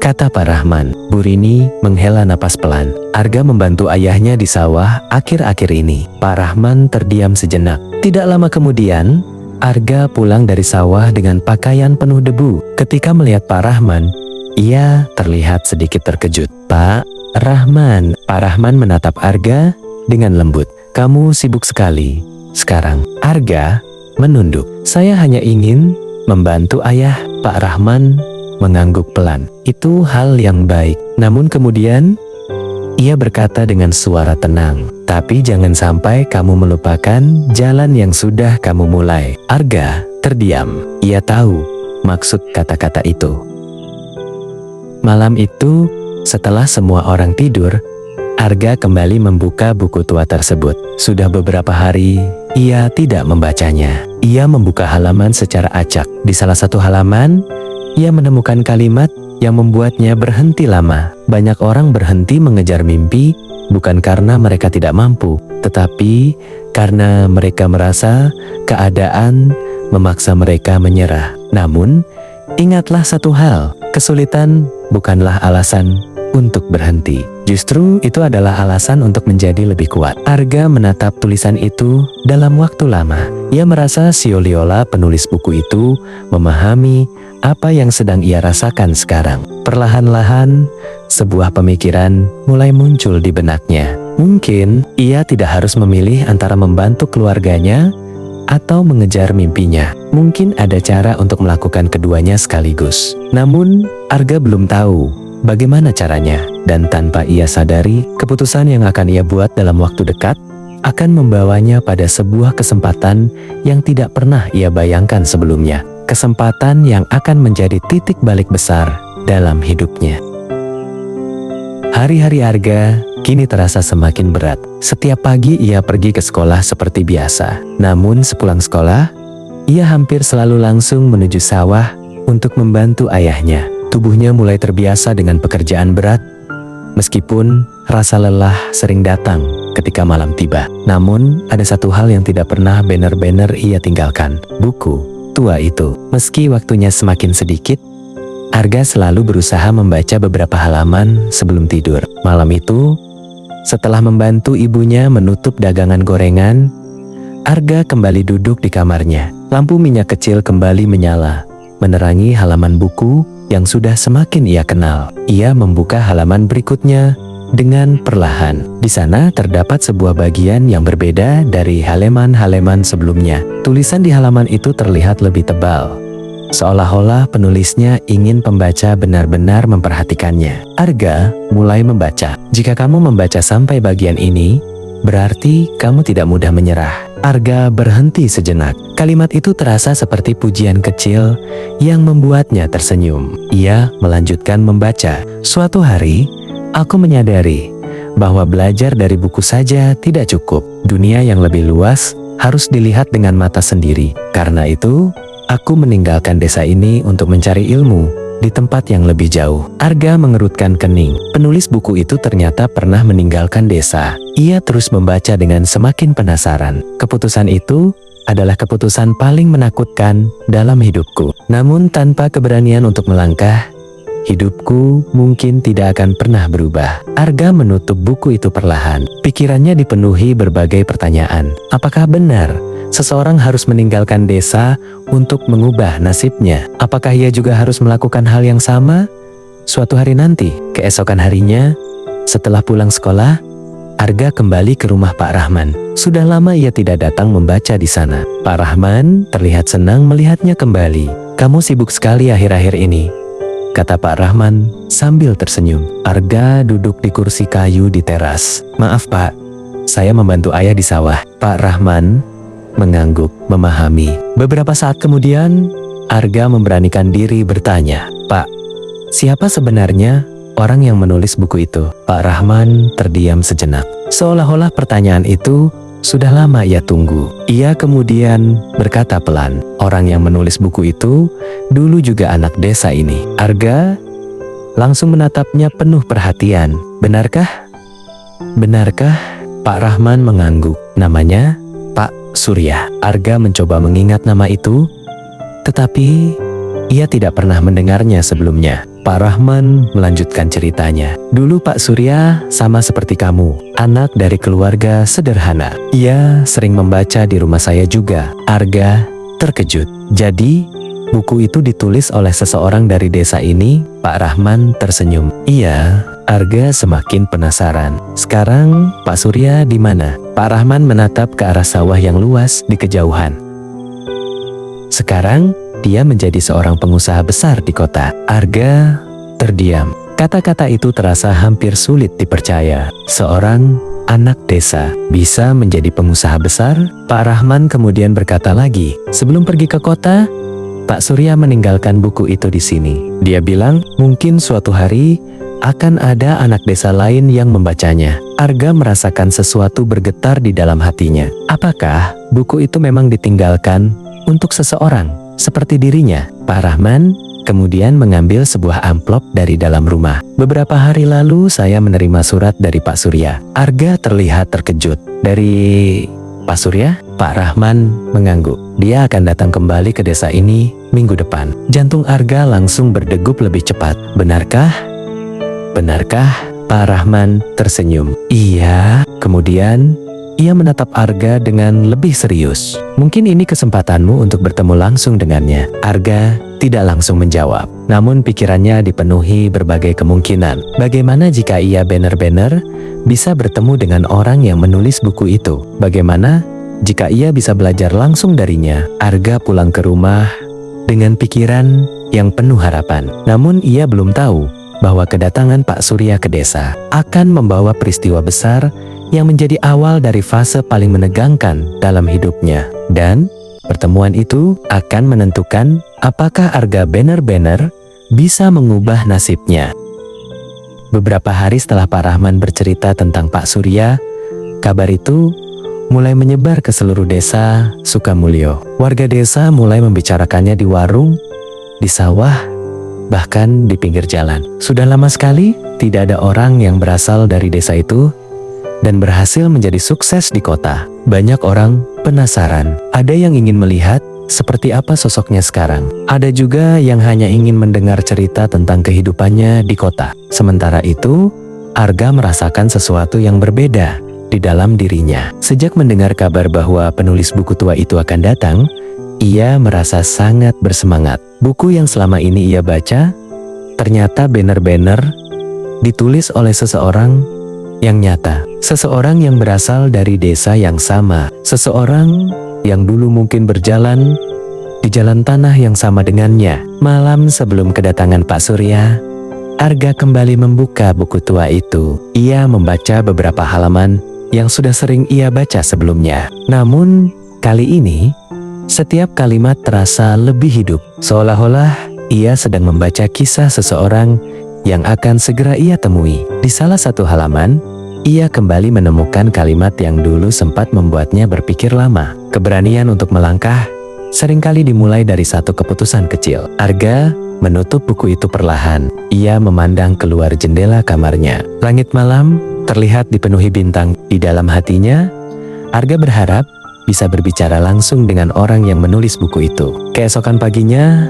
kata Pak Rahman. Bu Rini menghela napas pelan. Arga membantu ayahnya di sawah akhir-akhir ini. Pak Rahman terdiam sejenak. Tidak lama kemudian, Arga pulang dari sawah dengan pakaian penuh debu. Ketika melihat Pak Rahman, ia terlihat sedikit terkejut. Pak Rahman. Pak Rahman menatap Arga dengan lembut. Kamu sibuk sekali sekarang. Arga menunduk. Saya hanya ingin membantu ayah. Pak Rahman mengangguk pelan. Itu hal yang baik. Namun kemudian ia berkata dengan suara tenang, tapi jangan sampai kamu melupakan jalan yang sudah kamu mulai. Arga terdiam. Ia tahu maksud kata-kata itu. Malam itu, setelah semua orang tidur, Arga kembali membuka buku tua tersebut. Sudah beberapa hari, ia tidak membacanya. Ia membuka halaman secara acak. Di salah satu halaman, ia menemukan kalimat yang membuatnya berhenti lama. Banyak orang berhenti mengejar mimpi, bukan karena mereka tidak mampu, tetapi karena mereka merasa keadaan memaksa mereka menyerah. Namun, ingatlah satu hal, kesulitan bukanlah alasan untuk berhenti. Justru itu adalah alasan untuk menjadi lebih kuat. Arga menatap tulisan itu dalam waktu lama. Ia merasa Sioliola penulis buku itu memahami apa yang sedang ia rasakan sekarang. Perlahan-lahan, sebuah pemikiran mulai muncul di benaknya. Mungkin ia tidak harus memilih antara membantu keluarganya atau mengejar mimpinya. Mungkin ada cara untuk melakukan keduanya sekaligus. Namun, Arga belum tahu bagaimana caranya, dan tanpa ia sadari, keputusan yang akan ia buat dalam waktu dekat akan membawanya pada sebuah kesempatan yang tidak pernah ia bayangkan sebelumnya. Kesempatan yang akan menjadi titik balik besar dalam hidupnya. Hari-hari Arga kini terasa semakin berat. Setiap pagi ia pergi ke sekolah seperti biasa. Namun sepulang sekolah, ia hampir selalu langsung menuju sawah untuk membantu ayahnya. Tubuhnya mulai terbiasa dengan pekerjaan berat, meskipun rasa lelah sering datang ketika malam tiba. Namun, ada satu hal yang tidak pernah benar-benar ia tinggalkan, buku tua itu. Meski waktunya semakin sedikit, Arga selalu berusaha membaca beberapa halaman sebelum tidur. Malam itu, setelah membantu ibunya menutup dagangan gorengan, Arga kembali duduk di kamarnya. Lampu minyak kecil kembali menyala, menerangi halaman buku yang sudah semakin ia kenal. Ia membuka halaman berikutnya dengan perlahan. Di sana terdapat sebuah bagian yang berbeda dari halaman-halaman sebelumnya. Tulisan di halaman itu terlihat lebih tebal, seolah-olah penulisnya ingin pembaca benar-benar memperhatikannya. Arga mulai membaca. Jika kamu membaca sampai bagian ini, berarti kamu tidak mudah menyerah. Arga berhenti sejenak. Kalimat itu terasa seperti pujian kecil yang membuatnya tersenyum. Ia melanjutkan membaca. Suatu hari, aku menyadari bahwa belajar dari buku saja tidak cukup. Dunia yang lebih luas harus dilihat dengan mata sendiri. Karena itu, aku meninggalkan desa ini untuk mencari ilmu di tempat yang lebih jauh. Arga mengerutkan kening. Penulis buku itu ternyata pernah meninggalkan desa. Ia terus membaca dengan semakin penasaran. Keputusan itu adalah keputusan paling menakutkan dalam hidupku. Namun tanpa keberanian untuk melangkah, hidupku mungkin tidak akan pernah berubah. Arga menutup buku itu perlahan. Pikirannya dipenuhi berbagai pertanyaan. Apakah benar seseorang harus meninggalkan desa untuk mengubah nasibnya? Apakah ia juga harus melakukan hal yang sama suatu hari nanti? Keesokan harinya, setelah pulang sekolah, Arga kembali ke rumah Pak Rahman. Sudah lama ia tidak datang membaca di sana. Pak Rahman terlihat senang melihatnya kembali. Kamu sibuk sekali akhir-akhir ini, kata Pak Rahman sambil tersenyum. Arga duduk di kursi kayu di teras. Maaf Pak, saya membantu ayah di sawah. Pak Rahman mengangguk, memahami. Beberapa saat kemudian, Arga memberanikan diri bertanya, Pak, siapa sebenarnya orang yang menulis buku itu? Pak Rahman terdiam sejenak. Seolah-olah pertanyaan itu sudah lama ia tunggu. Ia kemudian berkata pelan, orang yang menulis buku itu dulu juga anak desa ini. Arga langsung menatapnya penuh perhatian. Benarkah? Benarkah? Pak Rahman mengangguk. Namanya Pak Surya. Arga mencoba mengingat nama itu, tetapi ia tidak pernah mendengarnya sebelumnya. Pak Rahman melanjutkan ceritanya. Dulu Pak Surya sama seperti kamu, anak dari keluarga sederhana. Ia sering membaca di rumah saya juga. Arga terkejut. Jadi, buku itu ditulis oleh seseorang dari desa ini? Pak Rahman tersenyum. Iya. Arga semakin penasaran. Sekarang Pak Surya di mana? Pak Rahman menatap ke arah sawah yang luas di kejauhan. Sekarang dia menjadi seorang pengusaha besar di kota. Arga terdiam. Kata-kata itu terasa hampir sulit dipercaya. Seorang anak desa bisa menjadi pengusaha besar? Pak Rahman kemudian berkata lagi, sebelum pergi ke kota, Pak Surya meninggalkan buku itu di sini. Dia bilang, mungkin suatu hari akan ada anak desa lain yang membacanya. Arga merasakan sesuatu bergetar di dalam hatinya. Apakah buku itu memang ditinggalkan untuk seseorang seperti dirinya? Pak Rahman kemudian mengambil sebuah amplop dari dalam rumah. Beberapa hari lalu saya menerima surat dari Pak Surya. Arga terlihat terkejut. Dari Pak Surya? Pak Rahman mengangguk. Dia akan datang kembali ke desa ini minggu depan. Jantung Arga langsung berdegup lebih cepat. Benarkah? Benarkah? Pak Rahman tersenyum. Iya. Kemudian ia menatap Arga dengan lebih serius. Mungkin ini kesempatanmu untuk bertemu langsung dengannya. Arga tidak langsung menjawab. Namun pikirannya dipenuhi berbagai kemungkinan. Bagaimana jika ia benar-benar bisa bertemu dengan orang yang menulis buku itu? Bagaimana jika ia bisa belajar langsung darinya? Arga pulang ke rumah dengan pikiran yang penuh harapan. Namun ia belum tahu bahwa kedatangan Pak Surya ke desa akan membawa peristiwa besar yang menjadi awal dari fase paling menegangkan dalam hidupnya. Dan pertemuan itu akan menentukan apakah Arga benar-benar bisa mengubah nasibnya. Beberapa hari setelah Pak Rahman bercerita tentang Pak Surya, kabar itu mulai menyebar ke seluruh desa Sukamulyo. Warga desa mulai membicarakannya di warung, di sawah, bahkan di pinggir jalan. Sudah lama sekali tidak ada orang yang berasal dari desa itu dan berhasil menjadi sukses di kota. Banyak orang penasaran. Ada yang ingin melihat seperti apa sosoknya sekarang. Ada juga yang hanya ingin mendengar cerita tentang kehidupannya di kota. Sementara itu, Arga merasakan sesuatu yang berbeda di dalam dirinya. Sejak mendengar kabar bahwa penulis buku tua itu akan datang, ia merasa sangat bersemangat. Buku yang selama ini ia baca ternyata benar-benar ditulis oleh seseorang yang nyata. Seseorang yang berasal dari desa yang sama. Seseorang yang dulu mungkin berjalan di jalan tanah yang sama dengannya. Malam sebelum kedatangan Pak Surya, Arga kembali membuka buku tua itu. Ia membaca beberapa halaman yang sudah sering ia baca sebelumnya. Namun kali ini setiap kalimat terasa lebih hidup, seolah-olah ia sedang membaca kisah seseorang yang akan segera ia temui. Di salah satu halaman, ia kembali menemukan kalimat yang dulu sempat membuatnya berpikir lama. Keberanian untuk melangkah seringkali dimulai dari satu keputusan kecil. Arga menutup buku itu perlahan. Ia memandang keluar jendela kamarnya. Langit malam terlihat dipenuhi bintang. Di dalam hatinya, Arga berharap bisa berbicara langsung dengan orang yang menulis buku itu. Keesokan paginya,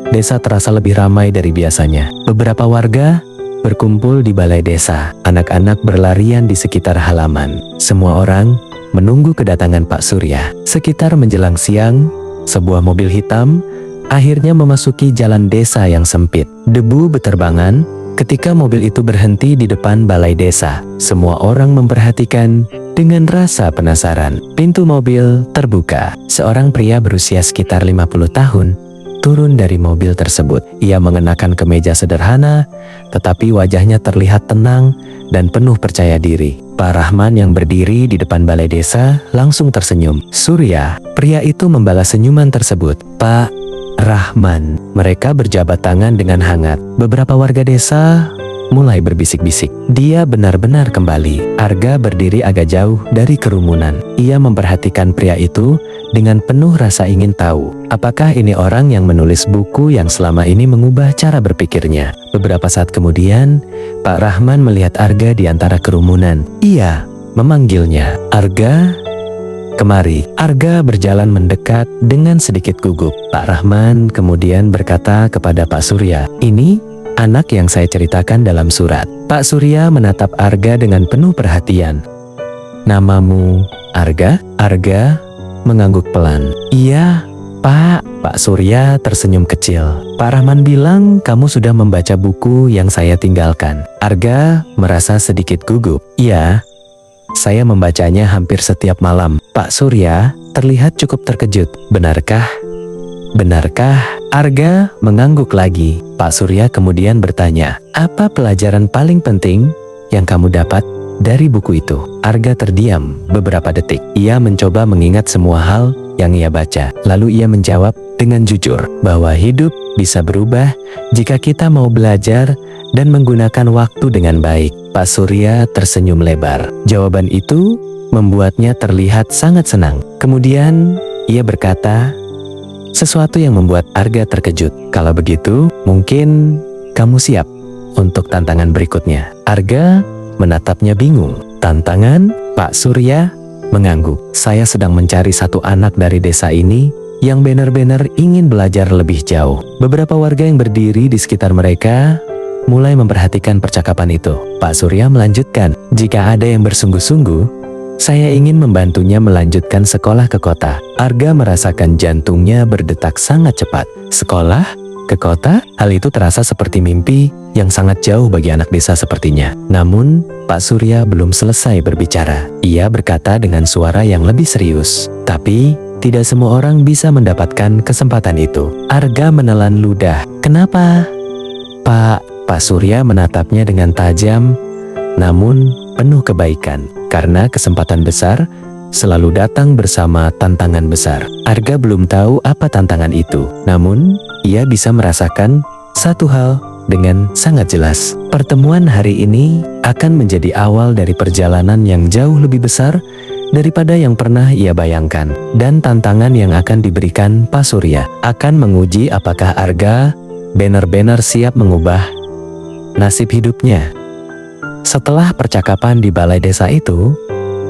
desa terasa lebih ramai dari biasanya. Beberapa warga berkumpul di balai desa. Anak-anak berlarian di sekitar halaman. Semua orang menunggu kedatangan Pak Surya. Sekitar menjelang siang, sebuah mobil hitam akhirnya memasuki jalan desa yang sempit. Debu beterbangan ketika mobil itu berhenti di depan balai desa. Semua orang memperhatikan dengan rasa penasaran. Pintu mobil terbuka. Seorang pria berusia sekitar 50 tahun turun dari mobil tersebut. Ia mengenakan kemeja sederhana, tetapi wajahnya terlihat tenang dan penuh percaya diri. Pak Rahman yang berdiri di depan balai desa langsung tersenyum. Surya, pria itu membalas senyuman tersebut. Pak Rahman. Mereka berjabat tangan dengan hangat. Beberapa warga desa mulai berbisik-bisik. Dia benar-benar kembali. Arga berdiri agak jauh dari kerumunan. Ia memperhatikan pria itu dengan penuh rasa ingin tahu. Apakah ini orang yang menulis buku yang selama ini mengubah cara berpikirnya? Beberapa saat kemudian, Pak Rahman melihat Arga di antara kerumunan. Ia memanggilnya. Arga, kemari. Arga berjalan mendekat dengan sedikit gugup. Pak Rahman kemudian berkata kepada Pak Surya, ini anak yang saya ceritakan dalam surat. Pak Surya menatap Arga dengan penuh perhatian. Namamu Arga? Arga mengangguk pelan. Iya, Pak. Pak Surya tersenyum kecil. Pak Rahman bilang kamu sudah membaca buku yang saya tinggalkan. Arga merasa sedikit gugup. Iya, saya membacanya hampir setiap malam. Pak Surya terlihat cukup terkejut. Benarkah? Benarkah? Arga mengangguk lagi. Pak Surya kemudian bertanya, apa pelajaran paling penting yang kamu dapat dari buku itu? Arga terdiam beberapa detik. Ia mencoba mengingat semua hal yang ia baca. Lalu ia menjawab dengan jujur bahwa hidup bisa berubah jika kita mau belajar dan menggunakan waktu dengan baik. Pak Surya tersenyum lebar. Jawaban itu membuatnya terlihat sangat senang. Kemudian ia berkata sesuatu yang membuat Arga terkejut. Kalau begitu, mungkin kamu siap untuk tantangan berikutnya. Arga menatapnya bingung. Tantangan? Pak Surya mengangguk. Saya sedang mencari satu anak dari desa ini yang benar-benar ingin belajar lebih jauh. Beberapa warga yang berdiri di sekitar mereka mulai memperhatikan percakapan itu. Pak Surya melanjutkan, jika ada yang bersungguh-sungguh, saya ingin membantunya melanjutkan sekolah ke kota. Arga merasakan jantungnya berdetak sangat cepat. Sekolah? Ke kota? Hal itu terasa seperti mimpi yang sangat jauh bagi anak desa sepertinya. Namun, Pak Surya belum selesai berbicara. Ia berkata dengan suara yang lebih serius. Tapi, tidak semua orang bisa mendapatkan kesempatan itu. Arga menelan ludah. Kenapa? Pak Surya menatapnya dengan tajam, namun penuh kebaikan. Karena kesempatan besar selalu datang bersama tantangan besar. Arga belum tahu apa tantangan itu, namun ia bisa merasakan satu hal dengan sangat jelas. Pertemuan hari ini akan menjadi awal dari perjalanan yang jauh lebih besar daripada yang pernah ia bayangkan. Dan tantangan yang akan diberikan Pak Surya akan menguji apakah Arga benar-benar siap mengubah nasib hidupnya. Setelah percakapan di balai desa itu,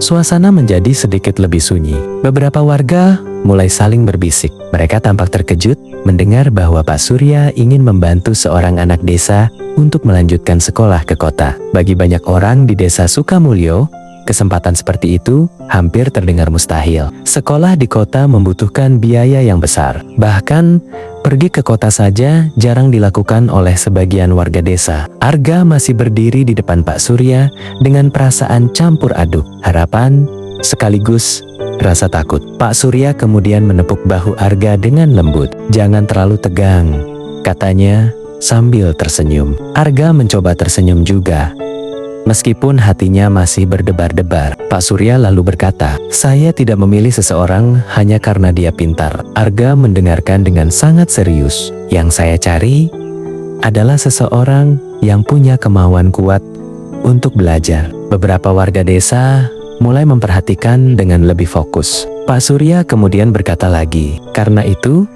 suasana menjadi sedikit lebih sunyi. Beberapa warga mulai saling berbisik. Mereka tampak terkejut mendengar bahwa Pak Surya ingin membantu seorang anak desa untuk melanjutkan sekolah ke kota. Bagi banyak orang di desa Sukamulyo, kesempatan seperti itu hampir terdengar mustahil. Sekolah di kota membutuhkan biaya yang besar. Bahkan, pergi ke kota saja jarang dilakukan oleh sebagian warga desa. Arga masih berdiri di depan Pak Surya dengan perasaan campur aduk, harapan, sekaligus rasa takut. Pak Surya kemudian menepuk bahu Arga dengan lembut. Jangan terlalu tegang, katanya sambil tersenyum. Arga mencoba tersenyum juga, meskipun hatinya masih berdebar-debar. Pak Surya lalu berkata, saya tidak memilih seseorang hanya karena dia pintar. Arga mendengarkan dengan sangat serius. Yang saya cari adalah seseorang yang punya kemauan kuat untuk belajar. Beberapa warga desa mulai memperhatikan dengan lebih fokus. Pak Surya kemudian berkata lagi, karena itu,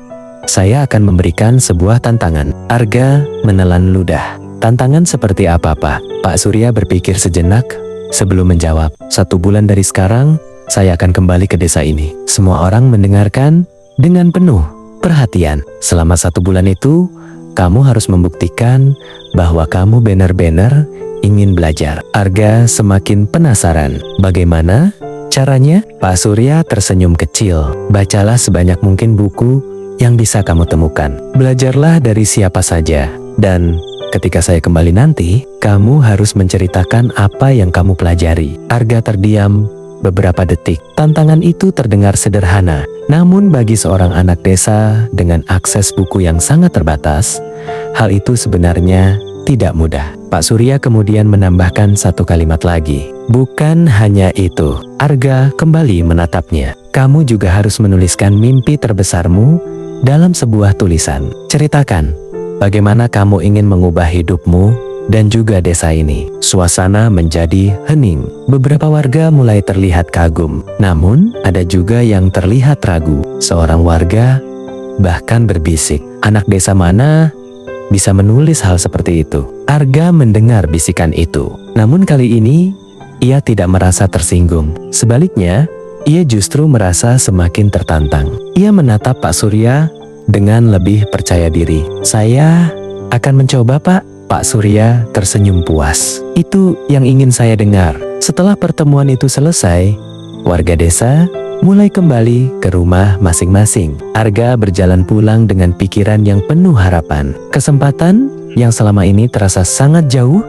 saya akan memberikan sebuah tantangan. Arga menelan ludah. Tantangan seperti apa, Pak? Pak Surya berpikir sejenak sebelum menjawab. 1 bulan dari sekarang, saya akan kembali ke desa ini. Semua orang mendengarkan dengan penuh perhatian. Selama 1 bulan itu, kamu harus membuktikan bahwa kamu benar-benar ingin belajar. Arga semakin penasaran. Bagaimana caranya? Pak Surya tersenyum kecil. Bacalah sebanyak mungkin buku yang bisa kamu temukan. Belajarlah dari siapa saja. Dan ketika saya kembali nanti, kamu harus menceritakan apa yang kamu pelajari. Arga terdiam beberapa detik. Tantangan itu terdengar sederhana. Namun bagi seorang anak desa dengan akses buku yang sangat terbatas, hal itu sebenarnya tidak mudah. Pak Surya kemudian menambahkan satu kalimat lagi. Bukan hanya itu. Arga kembali menatapnya. Kamu juga harus menuliskan mimpi terbesarmu dalam sebuah tulisan. Ceritakan bagaimana kamu ingin mengubah hidupmu dan juga desa ini. Suasana menjadi hening. Beberapa warga mulai terlihat kagum. Namun, ada juga yang terlihat ragu. Seorang warga bahkan berbisik, anak desa mana bisa menulis hal seperti itu? Arga mendengar bisikan itu. Namun kali ini, ia tidak merasa tersinggung. Sebaliknya, ia justru merasa semakin tertantang. Ia menatap Pak Surya dengan lebih percaya diri. Saya akan mencoba, Pak. Pak Surya tersenyum puas. Itu yang ingin saya dengar. Setelah pertemuan itu selesai, warga desa mulai kembali ke rumah masing-masing. Arga berjalan pulang dengan pikiran yang penuh harapan. Kesempatan yang selama ini terasa sangat jauh,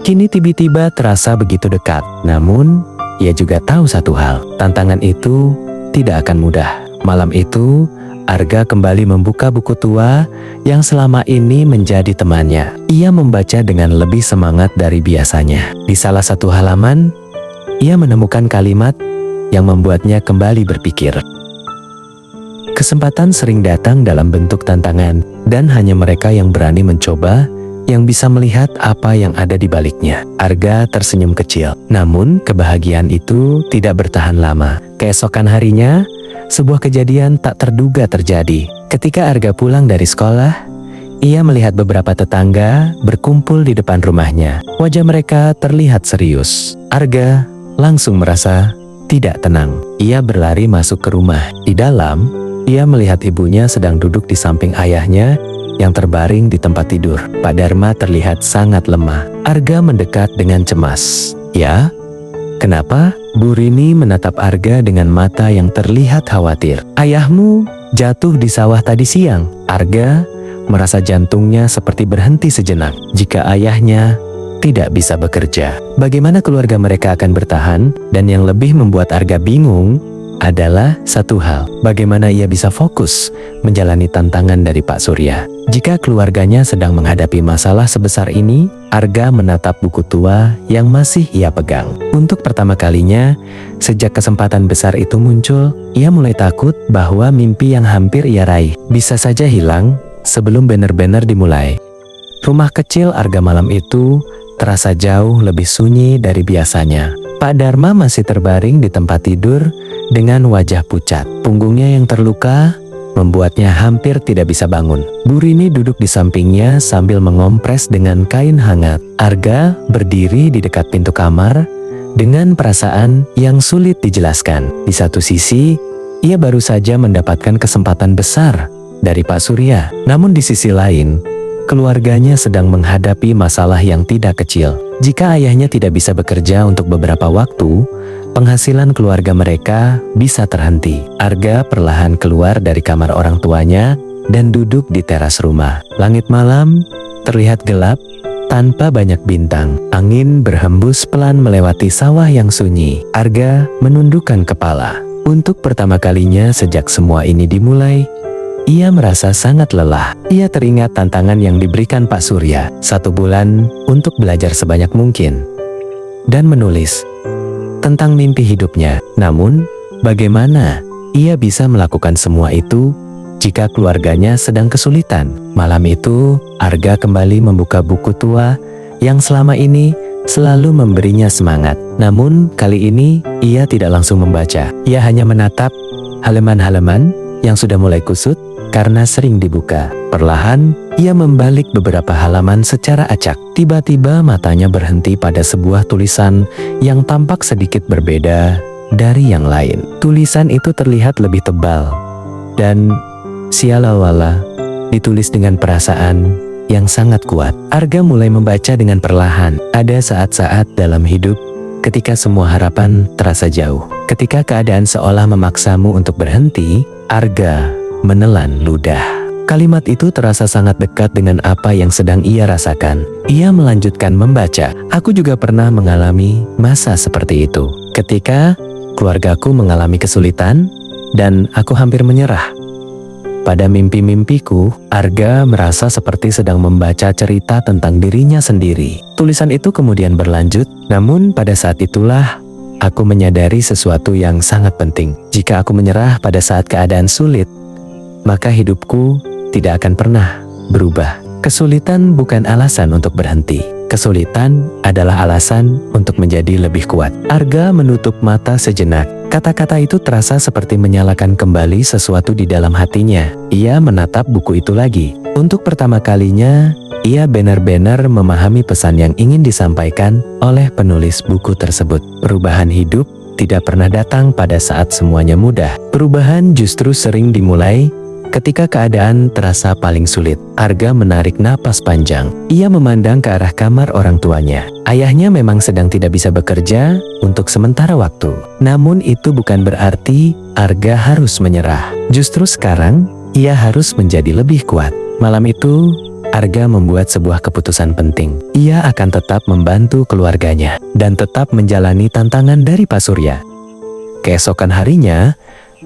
kini tiba-tiba terasa begitu dekat. Namun, ia juga tahu satu hal, tantangan itu tidak akan mudah. Malam itu, Arga kembali membuka buku tua yang selama ini menjadi temannya. Ia membaca dengan lebih semangat dari biasanya. Di salah satu halaman, ia menemukan kalimat yang membuatnya kembali berpikir. Kesempatan sering datang dalam bentuk tantangan, dan hanya mereka yang berani mencoba yang bisa melihat apa yang ada di baliknya. Arga tersenyum kecil. Namun, kebahagiaan itu tidak bertahan lama. Keesokan harinya, sebuah kejadian tak terduga terjadi. Ketika Arga pulang dari sekolah, ia melihat beberapa tetangga berkumpul di depan rumahnya. Wajah mereka terlihat serius. Arga langsung merasa tidak tenang. Ia berlari masuk ke rumah. Di dalam, ia melihat ibunya sedang duduk di samping ayahnya yang terbaring di tempat tidur. Pak Dharma terlihat sangat lemah. Arga mendekat dengan cemas. "Ya, kenapa?" Bu Rini menatap Arga dengan mata yang terlihat khawatir. "Ayahmu jatuh di sawah tadi siang." Arga merasa jantungnya seperti berhenti sejenak. Jika ayahnya tidak bisa bekerja, bagaimana keluarga mereka akan bertahan? Dan yang lebih membuat Arga bingung adalah satu hal, bagaimana ia bisa fokus menjalani tantangan dari Pak Surya. Jika keluarganya sedang menghadapi masalah sebesar ini, Arga menatap buku tua yang masih ia pegang. Untuk pertama kalinya, sejak kesempatan besar itu muncul, ia mulai takut bahwa mimpi yang hampir ia raih bisa saja hilang sebelum benar-benar dimulai. Rumah kecil Arga malam itu terasa jauh lebih sunyi dari biasanya. Pak Dharma masih terbaring di tempat tidur dengan wajah pucat. Punggungnya yang terluka membuatnya hampir tidak bisa bangun. Bu Rini duduk di sampingnya sambil mengompres dengan kain hangat. Arga berdiri di dekat pintu kamar dengan perasaan yang sulit dijelaskan. Di satu sisi, ia baru saja mendapatkan kesempatan besar dari Pak Surya. Namun di sisi lain, keluarganya sedang menghadapi masalah yang tidak kecil. Jika ayahnya tidak bisa bekerja untuk beberapa waktu, penghasilan keluarga mereka bisa terhenti. Arga perlahan keluar dari kamar orang tuanya dan duduk di teras rumah. Langit malam terlihat gelap tanpa banyak bintang. Angin berhembus pelan melewati sawah yang sunyi. Arga menundukkan kepala. Untuk pertama kalinya sejak semua ini dimulai, ia merasa sangat lelah. Ia teringat tantangan yang diberikan Pak Surya, 1 bulan untuk belajar sebanyak mungkin dan menulis tentang mimpi hidupnya. Namun, bagaimana ia bisa melakukan semua itu jika keluarganya sedang kesulitan? Malam itu, Arga kembali membuka buku tua yang selama ini selalu memberinya semangat. Namun, kali ini ia tidak langsung membaca. Ia hanya menatap halaman-halaman yang sudah mulai kusut karena sering dibuka. Perlahan, ia membalik beberapa halaman secara acak. Tiba-tiba matanya berhenti pada sebuah tulisan yang tampak sedikit berbeda dari yang lain. Tulisan itu terlihat lebih tebal dan sialawala ditulis dengan perasaan yang sangat kuat. Arga mulai membaca dengan perlahan. Ada saat-saat dalam hidup ketika semua harapan terasa jauh. Ketika keadaan seolah memaksamu untuk berhenti, Arga menelan ludah. Kalimat itu terasa sangat dekat dengan apa yang sedang ia rasakan. Ia melanjutkan membaca. "Aku juga pernah mengalami masa seperti itu. Ketika keluargaku mengalami kesulitan dan aku hampir menyerah. Pada mimpi-mimpiku, Arga merasa seperti sedang membaca cerita tentang dirinya sendiri." Tulisan itu kemudian berlanjut, "Namun pada saat itulah aku menyadari sesuatu yang sangat penting. Jika aku menyerah pada saat keadaan sulit, maka hidupku tidak akan pernah berubah. Kesulitan bukan alasan untuk berhenti. Kesulitan adalah alasan untuk menjadi lebih kuat." Arga menutup mata sejenak. Kata-kata itu terasa seperti menyalakan kembali sesuatu di dalam hatinya. Ia menatap buku itu lagi. Untuk pertama kalinya, ia benar-benar memahami pesan yang ingin disampaikan oleh penulis buku tersebut. Perubahan hidup tidak pernah datang pada saat semuanya mudah. Perubahan justru sering dimulai Ketika keadaan terasa paling sulit, Arga menarik napas panjang. Ia memandang ke arah kamar orang tuanya. Ayahnya memang sedang tidak bisa bekerja untuk sementara waktu. Namun itu bukan berarti Arga harus menyerah. Justru sekarang, ia harus menjadi lebih kuat. Malam itu, Arga membuat sebuah keputusan penting. Ia akan tetap membantu keluarganya dan tetap menjalani tantangan dari Pak Surya. Keesokan harinya,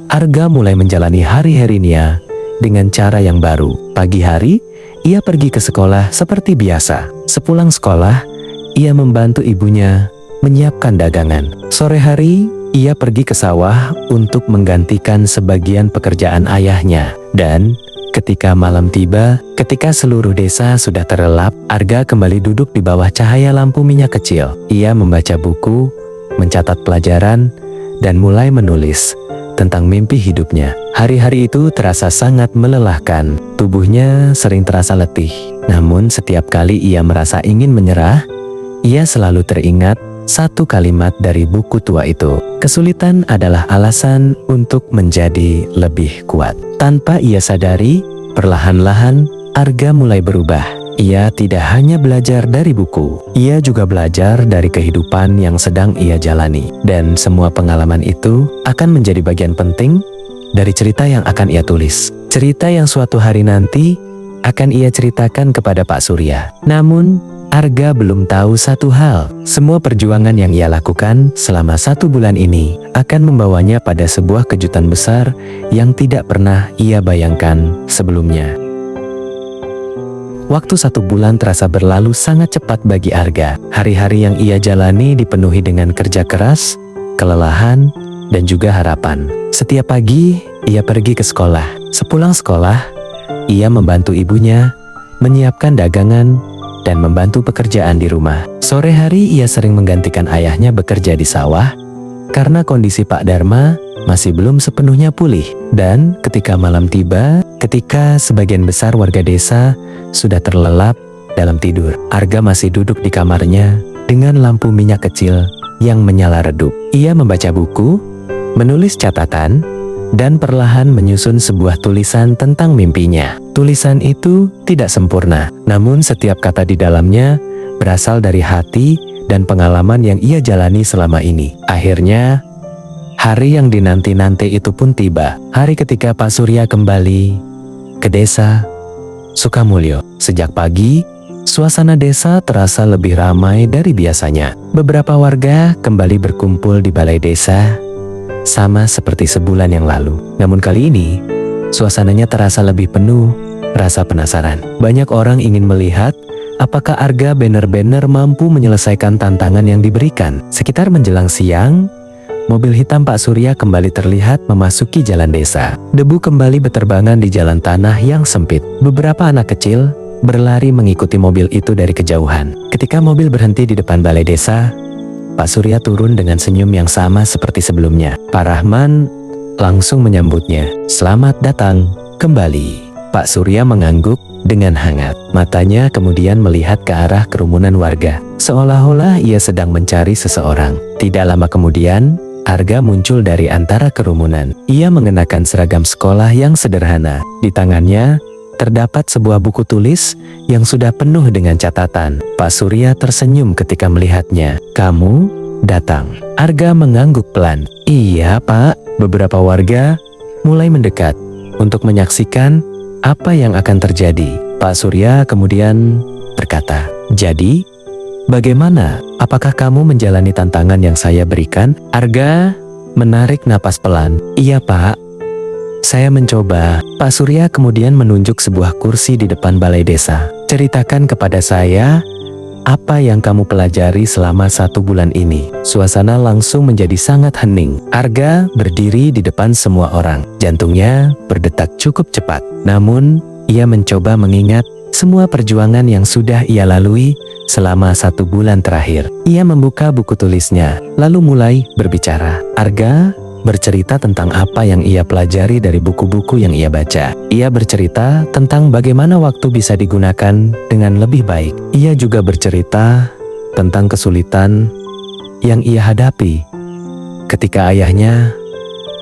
Arga mulai menjalani hari-harinya dengan cara yang baru. Pagi hari, ia pergi ke sekolah seperti biasa. Sepulang sekolah, ia membantu ibunya menyiapkan dagangan. Sore hari, ia pergi ke sawah untuk menggantikan sebagian pekerjaan ayahnya. Dan ketika malam tiba, ketika seluruh desa sudah terlelap, Arga kembali duduk di bawah cahaya lampu minyak kecil. Ia membaca buku, mencatat pelajaran, dan mulai menulis tentang mimpi hidupnya. Hari-hari itu terasa sangat melelahkan. Tubuhnya sering terasa letih. Namun setiap kali ia merasa ingin menyerah, ia selalu teringat satu kalimat dari buku tua itu. Kesulitan adalah alasan untuk menjadi lebih kuat. Tanpa ia sadari, perlahan-lahan Arga mulai berubah. Ia tidak hanya belajar dari buku, ia juga belajar dari kehidupan yang sedang ia jalani. Dan semua pengalaman itu akan menjadi bagian penting dari cerita yang akan ia tulis. Cerita yang suatu hari nanti akan ia ceritakan kepada Pak Surya. Namun, Arga belum tahu satu hal. Semua perjuangan yang ia lakukan selama 1 bulan ini akan membawanya pada sebuah kejutan besar yang tidak pernah ia bayangkan sebelumnya. Waktu 1 bulan terasa berlalu sangat cepat bagi Arga. Hari-hari yang ia jalani dipenuhi dengan kerja keras, kelelahan, dan juga harapan. Setiap pagi, ia pergi ke sekolah. Sepulang sekolah, ia membantu ibunya menyiapkan dagangan dan membantu pekerjaan di rumah. Sore hari ia sering menggantikan ayahnya bekerja di sawah karena kondisi Pak Dharma masih belum sepenuhnya pulih. Dan ketika malam tiba, ketika sebagian besar warga desa sudah terlelap dalam tidur, Arga masih duduk di kamarnya dengan lampu minyak kecil yang menyala redup. Ia membaca buku, menulis catatan, dan perlahan menyusun sebuah tulisan tentang mimpinya. Tulisan itu tidak sempurna, namun setiap kata di dalamnya berasal dari hati dan pengalaman yang ia jalani selama ini. Akhirnya, hari yang dinanti-nanti itu pun tiba. Hari ketika Pak Surya kembali ke desa Sukamulyo. Sejak pagi, suasana desa terasa lebih ramai dari biasanya. Beberapa warga kembali berkumpul di balai desa, sama seperti sebulan yang lalu. Namun kali ini, suasananya terasa lebih penuh rasa penasaran. Banyak orang ingin melihat apakah Arga benar-benar mampu menyelesaikan tantangan yang diberikan. Sekitar menjelang siang, mobil hitam Pak Surya kembali terlihat memasuki jalan desa. Debu kembali beterbangan di jalan tanah yang sempit. Beberapa anak kecil berlari mengikuti mobil itu dari kejauhan. Ketika mobil berhenti di depan balai desa, Pak Surya turun dengan senyum yang sama seperti sebelumnya. Pak Rahman langsung menyambutnya. "Selamat datang kembali." Pak Surya mengangguk dengan hangat. Matanya kemudian melihat ke arah kerumunan warga, seolah-olah ia sedang mencari seseorang. Tidak lama kemudian, Arga muncul dari antara kerumunan. Ia mengenakan seragam sekolah yang sederhana. Di tangannya terdapat sebuah buku tulis yang sudah penuh dengan catatan. Pak Surya tersenyum ketika melihatnya. "Kamu datang?" Arga mengangguk pelan. "Iya, Pak." Beberapa warga mulai mendekat untuk menyaksikan apa yang akan terjadi. Pak Surya kemudian berkata, "Jadi, bagaimana? Apakah kamu menjalani tantangan yang saya berikan?" Arga menarik napas pelan. "Iya, Pak. Saya mencoba." Pak Surya kemudian menunjuk sebuah kursi di depan balai desa. "Ceritakan kepada saya apa yang kamu pelajari selama 1 bulan ini." Suasana langsung menjadi sangat hening. Arga berdiri di depan semua orang. Jantungnya berdetak cukup cepat. Namun, ia mencoba mengingat semua perjuangan yang sudah ia lalui selama 1 bulan terakhir. Ia membuka buku tulisnya, lalu mulai berbicara. Arga bercerita tentang apa yang ia pelajari dari buku-buku yang ia baca. Ia bercerita tentang bagaimana waktu bisa digunakan dengan lebih baik. Ia juga bercerita tentang kesulitan yang ia hadapi ketika ayahnya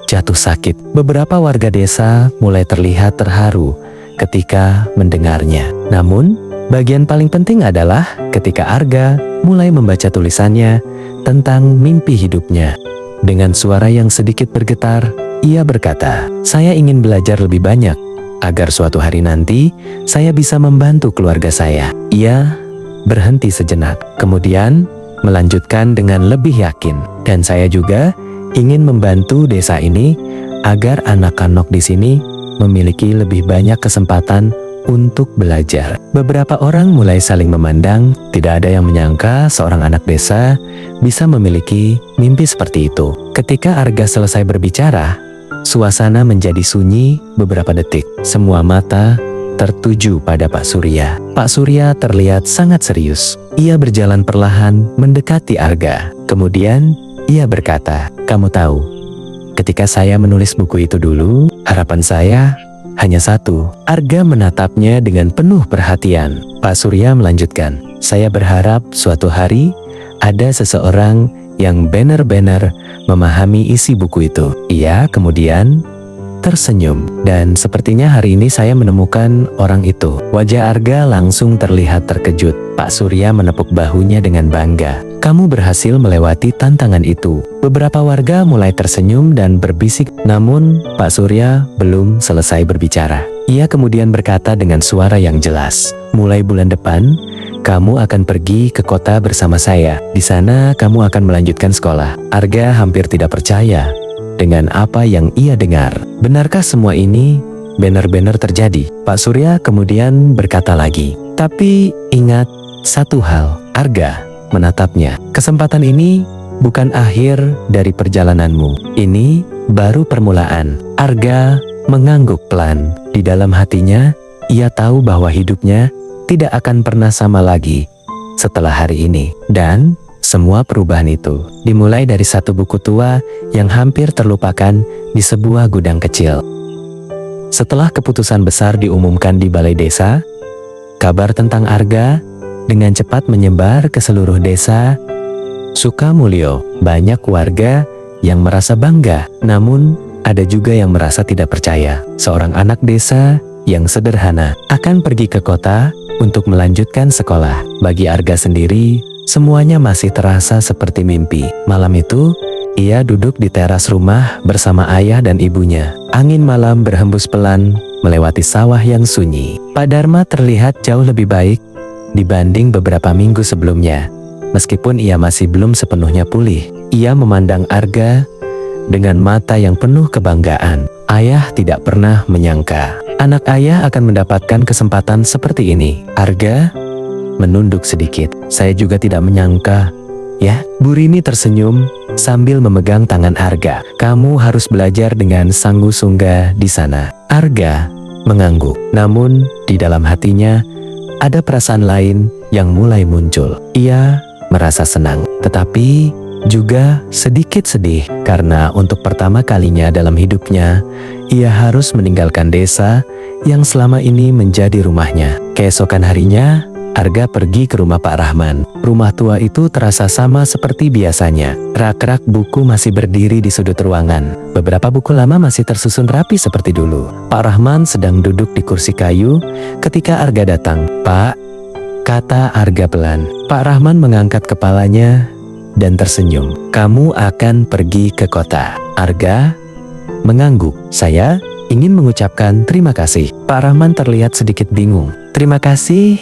jatuh sakit. Beberapa warga desa mulai terlihat terharu ketika mendengarnya. Namun, bagian paling penting adalah ketika Arga mulai membaca tulisannya tentang mimpi hidupnya. Dengan suara yang sedikit bergetar, ia berkata, "Saya ingin belajar lebih banyak, agar suatu hari nanti saya bisa membantu keluarga saya." Ia berhenti sejenak, kemudian melanjutkan dengan lebih yakin, "Dan saya juga ingin membantu desa ini agar anak-anak di sini memiliki lebih banyak kesempatan untuk belajar." Beberapa orang mulai saling memandang. Tidak ada yang menyangka seorang anak desa bisa memiliki mimpi seperti itu. Ketika Arga selesai berbicara, suasana menjadi sunyi beberapa detik. Semua mata tertuju pada Pak Surya. Pak Surya terlihat sangat serius. Ia berjalan perlahan mendekati Arga. Kemudian ia berkata, "Kamu tahu, ketika saya menulis buku itu dulu, harapan saya hanya satu." Arga menatapnya dengan penuh perhatian. Pak Surya melanjutkan, "Saya berharap suatu hari ada seseorang yang benar-benar memahami isi buku itu." Ia kemudian tersenyum, dan sepertinya hari ini saya menemukan orang itu. Wajah Arga langsung terlihat terkejut. Pak Surya menepuk bahunya dengan bangga. "Kamu berhasil melewati tantangan itu." Beberapa warga mulai tersenyum dan berbisik, namun Pak Surya belum selesai berbicara. Ia kemudian berkata dengan suara yang jelas, "Mulai bulan depan, kamu akan pergi ke kota bersama saya. Di sana kamu akan melanjutkan sekolah." Arga hampir tidak percaya dengan apa yang ia dengar. Benarkah semua ini benar-benar terjadi? Pak Surya kemudian berkata lagi, "Tapi ingat satu hal." Arga menatapnya. "Kesempatan ini bukan akhir dari perjalananmu. Ini baru permulaan." Arga mengangguk pelan. Di dalam hatinya, ia tahu bahwa hidupnya tidak akan pernah sama lagi setelah hari ini. Dan semua perubahan itu dimulai dari satu buku tua yang hampir terlupakan di sebuah gudang kecil. Setelah keputusan besar diumumkan di balai desa, kabar tentang Arga dengan cepat menyebar ke seluruh desa Sukamulyo. Banyak warga yang merasa bangga, namun ada juga yang merasa tidak percaya. Seorang anak desa yang sederhana akan pergi ke kota untuk melanjutkan sekolah. Bagi Arga sendiri, semuanya masih terasa seperti mimpi. Malam itu, ia duduk di teras rumah bersama ayah dan ibunya. Angin malam berhembus pelan melewati sawah yang sunyi. Pak Dharma terlihat jauh lebih baik dibanding beberapa minggu sebelumnya. Meskipun ia masih belum sepenuhnya pulih, ia memandang Arga dengan mata yang penuh kebanggaan. Ayah tidak pernah menyangka anak ayah akan mendapatkan kesempatan seperti ini. Arga menunduk sedikit. "Saya juga tidak menyangka, ya." Bu Rini tersenyum sambil memegang tangan Arga. "Kamu harus belajar dengan sanggu-sungga di sana." Arga mengangguk. Namun di dalam hatinya ada perasaan lain yang mulai muncul. Ia merasa senang, tetapi juga sedikit sedih karena untuk pertama kalinya dalam hidupnya, ia harus meninggalkan desa yang selama ini menjadi rumahnya. Keesokan harinya, Arga pergi ke rumah Pak Rahman. Rumah tua itu terasa sama seperti biasanya. Rak-rak buku masih berdiri di sudut ruangan. Beberapa buku lama masih tersusun rapi seperti dulu. Pak Rahman sedang duduk di kursi kayu ketika Arga datang. "Pak," kata Arga pelan. Pak Rahman mengangkat kepalanya dan tersenyum. "Kamu akan pergi ke kota." Arga mengangguk. "Saya ingin mengucapkan terima kasih." Pak Rahman terlihat sedikit bingung. "Terima kasih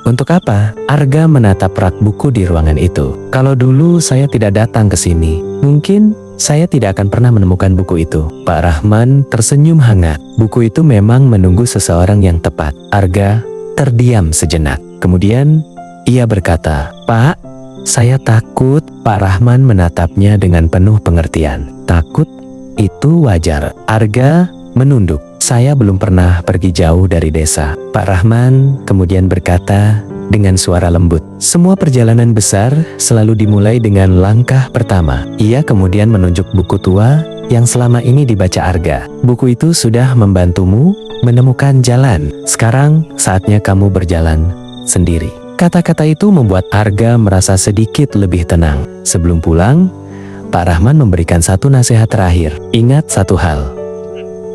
untuk apa?" Arga menatap rak buku di ruangan itu. "Kalau dulu saya tidak datang ke sini, mungkin saya tidak akan pernah menemukan buku itu." Pak Rahman tersenyum hangat. Buku itu memang menunggu seseorang yang tepat. Arga terdiam sejenak. Kemudian ia berkata, "Pak, saya takut." Pak Rahman menatapnya dengan penuh pengertian. "Takut? Itu wajar." Arga menunduk. "Saya belum pernah pergi jauh dari desa." Pak Rahman kemudian berkata dengan suara lembut, "Semua perjalanan besar selalu dimulai dengan langkah pertama." Ia kemudian menunjuk buku tua yang selama ini dibaca Arga. "Buku itu sudah membantumu menemukan jalan. Sekarang saatnya kamu berjalan sendiri." Kata-kata itu membuat Arga merasa sedikit lebih tenang. Sebelum pulang, Pak Rahman memberikan satu nasihat terakhir. Ingat satu hal.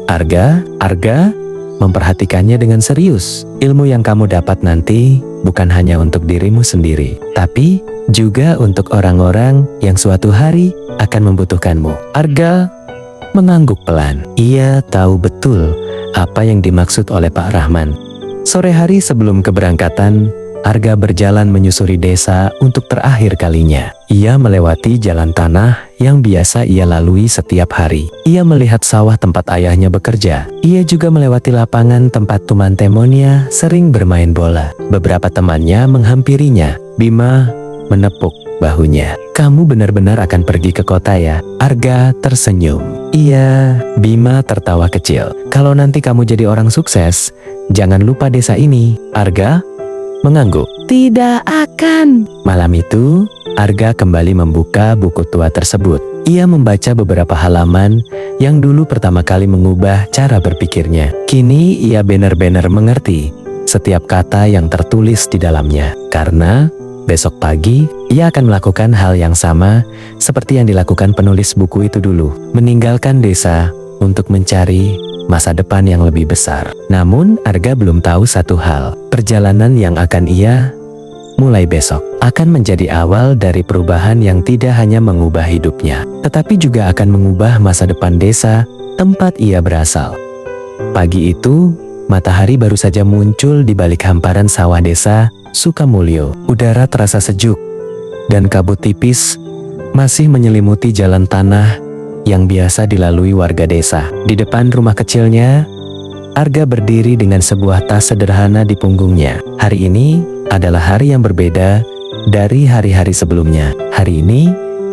Arga, memperhatikannya dengan serius. Ilmu yang kamu dapat nanti bukan hanya untuk dirimu sendiri, tapi juga untuk orang-orang yang suatu hari akan membutuhkanmu. Arga mengangguk pelan. Ia tahu betul apa yang dimaksud oleh Pak Rahman. Sore hari sebelum keberangkatan, Arga berjalan menyusuri desa untuk terakhir kalinya. Ia melewati jalan tanah yang biasa ia lalui setiap hari. Ia melihat sawah tempat ayahnya bekerja. Ia juga melewati lapangan tempat teman temannya sering bermain bola. Beberapa temannya menghampirinya. Bima menepuk bahunya. Kamu benar-benar akan pergi ke kota ya? Arga tersenyum. Iya, Bima tertawa kecil. Kalau nanti kamu jadi orang sukses, jangan lupa desa ini. Arga mengangguk. Tidak akan. Malam itu, Arga kembali membuka buku tua tersebut. Ia membaca beberapa halaman yang dulu pertama kali mengubah cara berpikirnya. Kini ia benar-benar mengerti setiap kata yang tertulis di dalamnya. Karena besok pagi, ia akan melakukan hal yang sama seperti yang dilakukan penulis buku itu dulu. Meninggalkan desa untuk mencari masa depan yang lebih besar. Namun, Arga belum tahu satu hal. Perjalanan yang akan ia mulai besok akan menjadi awal dari perubahan yang tidak hanya mengubah hidupnya, tetapi juga akan mengubah masa depan desa tempat ia berasal. Pagi itu, matahari baru saja muncul di balik hamparan sawah desa Sukamulyo. Udara terasa sejuk, dan kabut tipis masih menyelimuti jalan tanah yang biasa dilalui warga desa. Di depan rumah kecilnya, Arga berdiri dengan sebuah tas sederhana di punggungnya. Hari ini adalah hari yang berbeda dari hari-hari sebelumnya. Hari ini,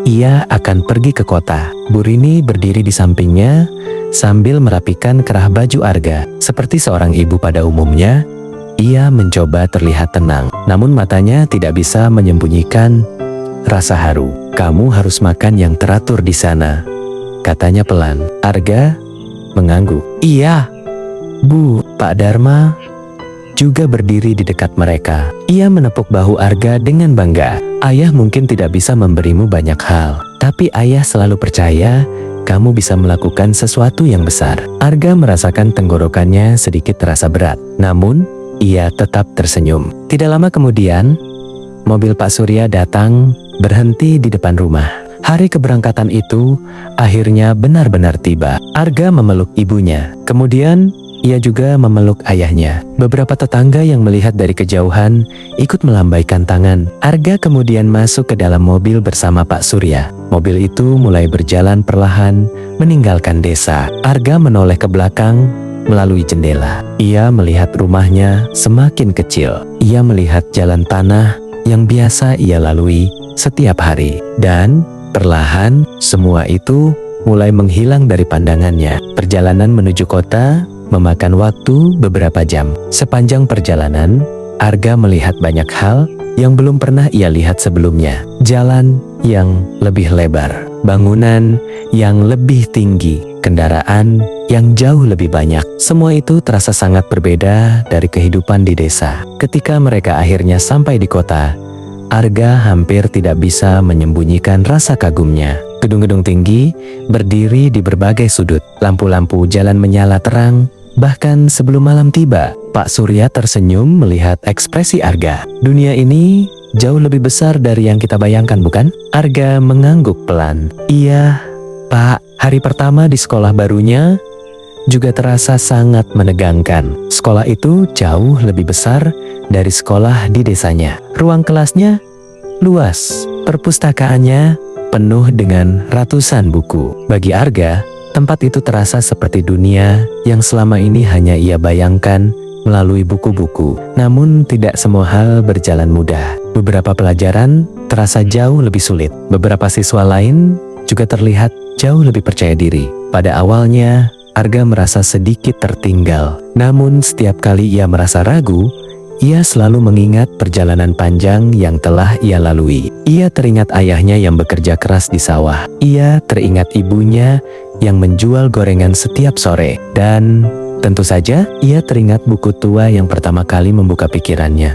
ia akan pergi ke kota. Burini berdiri di sampingnya sambil merapikan kerah baju Arga. Seperti seorang ibu pada umumnya, ia mencoba terlihat tenang. Namun matanya tidak bisa menyembunyikan rasa haru. Kamu harus makan yang teratur di sana, katanya pelan. Arga mengangguk. Iya, Bu. Pak Dharma juga berdiri di dekat mereka. Ia menepuk bahu Arga dengan bangga. Ayah mungkin tidak bisa memberimu banyak hal, tapi ayah selalu percaya kamu bisa melakukan sesuatu yang besar. Arga merasakan tenggorokannya sedikit terasa berat. Namun, ia tetap tersenyum. Tidak lama kemudian, mobil Pak Surya datang berhenti di depan rumah. Hari keberangkatan itu akhirnya benar-benar tiba. Arga memeluk ibunya. Kemudian ia juga memeluk ayahnya. Beberapa tetangga yang melihat dari kejauhan ikut melambaikan tangan. Arga kemudian masuk ke dalam mobil bersama Pak Surya. Mobil itu mulai berjalan perlahan meninggalkan desa. Arga menoleh ke belakang melalui jendela. Ia melihat rumahnya semakin kecil. Ia melihat jalan tanah yang biasa ia lalui setiap hari. Dan perlahan, semua itu mulai menghilang dari pandangannya. Perjalanan menuju kota memakan waktu beberapa jam. Sepanjang perjalanan, Arga melihat banyak hal yang belum pernah ia lihat sebelumnya. Jalan yang lebih lebar, bangunan yang lebih tinggi, kendaraan yang jauh lebih banyak. Semua itu terasa sangat berbeda dari kehidupan di desa. Ketika mereka akhirnya sampai di kota, Arga hampir tidak bisa menyembunyikan rasa kagumnya. Gedung-gedung tinggi berdiri di berbagai sudut. Lampu-lampu jalan menyala terang. Bahkan sebelum malam tiba, Pak Surya tersenyum melihat ekspresi Arga. Dunia ini jauh lebih besar dari yang kita bayangkan, bukan? Arga mengangguk pelan. Iya, Pak. Hari pertama di sekolah barunya juga terasa sangat menegangkan. Sekolah itu jauh lebih besar dari sekolah di desanya. Ruang kelasnya luas, perpustakaannya penuh dengan ratusan buku. Bagi Arga, tempat itu terasa seperti dunia yang selama ini hanya ia bayangkan melalui buku-buku. Namun tidak semua hal berjalan mudah. Beberapa pelajaran terasa jauh lebih sulit. Beberapa siswa lain juga terlihat jauh lebih percaya diri. Pada awalnya, Arga merasa sedikit tertinggal. Namun setiap kali ia merasa ragu, ia selalu mengingat perjalanan panjang yang telah ia lalui. Ia teringat ayahnya yang bekerja keras di sawah. Ia teringat ibunya yang menjual gorengan setiap sore. Dan tentu saja ia teringat buku tua yang pertama kali membuka pikirannya.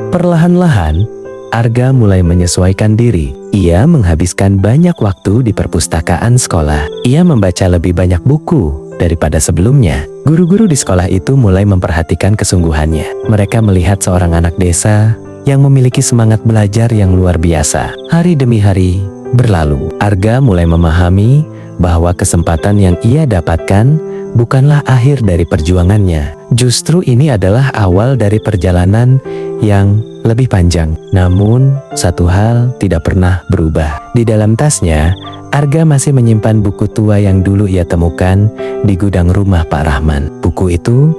Perlahan-lahan, Arga mulai menyesuaikan diri. ia menghabiskan banyak waktu di perpustakaan sekolah. Ia membaca lebih banyak buku daripada sebelumnya. Guru-guru di sekolah itu mulai memperhatikan kesungguhannya. Mereka melihat seorang anak desa yang memiliki semangat belajar yang luar biasa. Hari demi hari berlalu. Arga mulai memahami bahwa kesempatan yang ia dapatkan bukanlah akhir dari perjuangannya. Justru ini adalah awal dari perjalanan yang lebih panjang. Namun, satu hal tidak pernah berubah. Di dalam tasnya, Arga masih menyimpan buku tua yang dulu ia temukan di gudang rumah Pak Rahman. Buku itu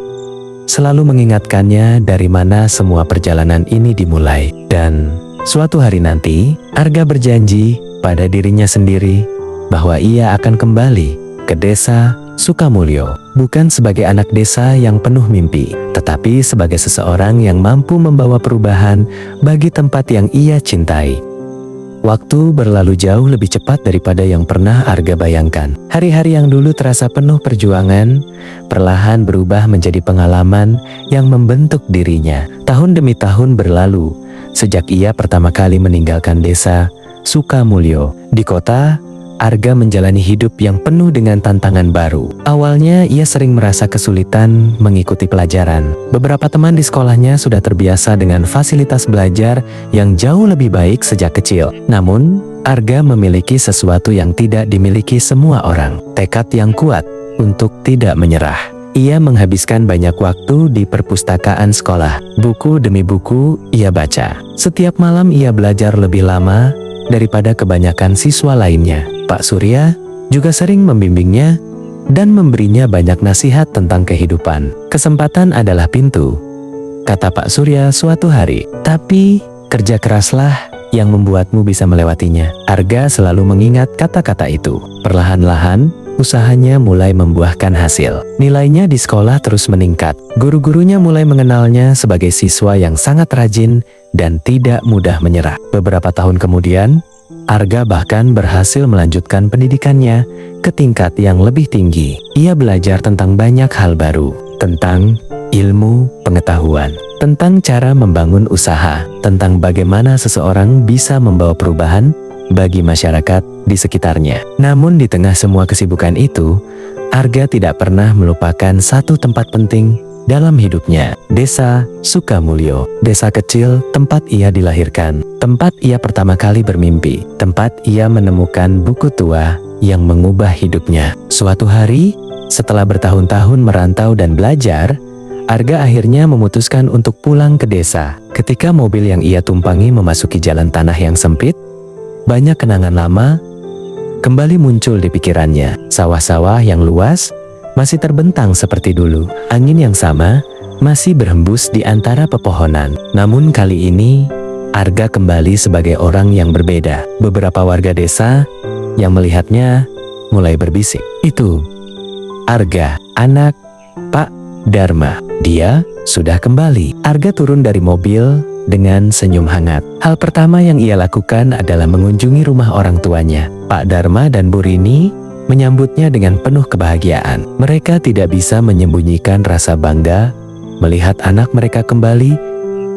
selalu mengingatkannya dari mana semua perjalanan ini dimulai. Dan suatu hari nanti, Arga berjanji pada dirinya sendiri bahwa ia akan kembali ke desa Sukamulyo, bukan sebagai anak desa yang penuh mimpi, tetapi sebagai seseorang yang mampu membawa perubahan bagi tempat yang ia cintai. Waktu berlalu jauh lebih cepat daripada yang pernah Arga bayangkan. Hari-hari yang dulu terasa penuh perjuangan, perlahan berubah menjadi pengalaman yang membentuk dirinya. Tahun demi tahun berlalu, sejak ia pertama kali meninggalkan desa Sukamulyo. Di kota, Arga menjalani hidup yang penuh dengan tantangan baru. Awalnya ia sering merasa kesulitan mengikuti pelajaran. Beberapa teman di sekolahnya sudah terbiasa dengan fasilitas belajar yang jauh lebih baik sejak kecil. Namun, Arga memiliki sesuatu yang tidak dimiliki semua orang, tekad yang kuat untuk tidak menyerah. Ia menghabiskan banyak waktu di perpustakaan sekolah. Buku demi buku ia baca. Setiap malam ia belajar lebih lama daripada kebanyakan siswa lainnya. Pak Surya juga sering membimbingnya dan memberinya banyak nasihat tentang kehidupan. Kesempatan adalah pintu, kata Pak Surya suatu hari. Tapi kerja keraslah yang membuatmu bisa melewatinya. Arga selalu mengingat kata-kata itu. Perlahan-lahan, usahanya mulai membuahkan hasil. Nilainya di sekolah terus meningkat. Guru-gurunya mulai mengenalnya sebagai siswa yang sangat rajin dan tidak mudah menyerah. Beberapa tahun kemudian, Arga bahkan berhasil melanjutkan pendidikannya ke tingkat yang lebih tinggi. Ia belajar tentang banyak hal baru, tentang ilmu pengetahuan, tentang cara membangun usaha, tentang bagaimana seseorang bisa membawa perubahan bagi masyarakat di sekitarnya. Namun di tengah semua kesibukan itu, Arga tidak pernah melupakan satu tempat penting dalam hidupnya, desa Sukamulyo. Desa kecil tempat ia dilahirkan, tempat ia pertama kali bermimpi, tempat ia menemukan buku tua yang mengubah hidupnya. Suatu hari, setelah bertahun-tahun merantau dan belajar, Arga akhirnya memutuskan untuk pulang ke desa. Ketika mobil yang ia tumpangi memasuki jalan tanah yang sempit, banyak kenangan lama kembali muncul di pikirannya. Sawah-sawah yang luas masih terbentang seperti dulu. Angin yang sama masih berhembus di antara pepohonan. Namun kali ini, Arga kembali sebagai orang yang berbeda. Beberapa warga desa yang melihatnya mulai berbisik. Itu Arga, anak Pak Dharma. Dia sudah kembali. Arga turun dari mobil dengan senyum hangat. Hal pertama yang ia lakukan adalah mengunjungi rumah orang tuanya. Pak Dharma dan Bu Rini menyambutnya dengan penuh kebahagiaan. Mereka tidak bisa menyembunyikan rasa bangga melihat anak mereka kembali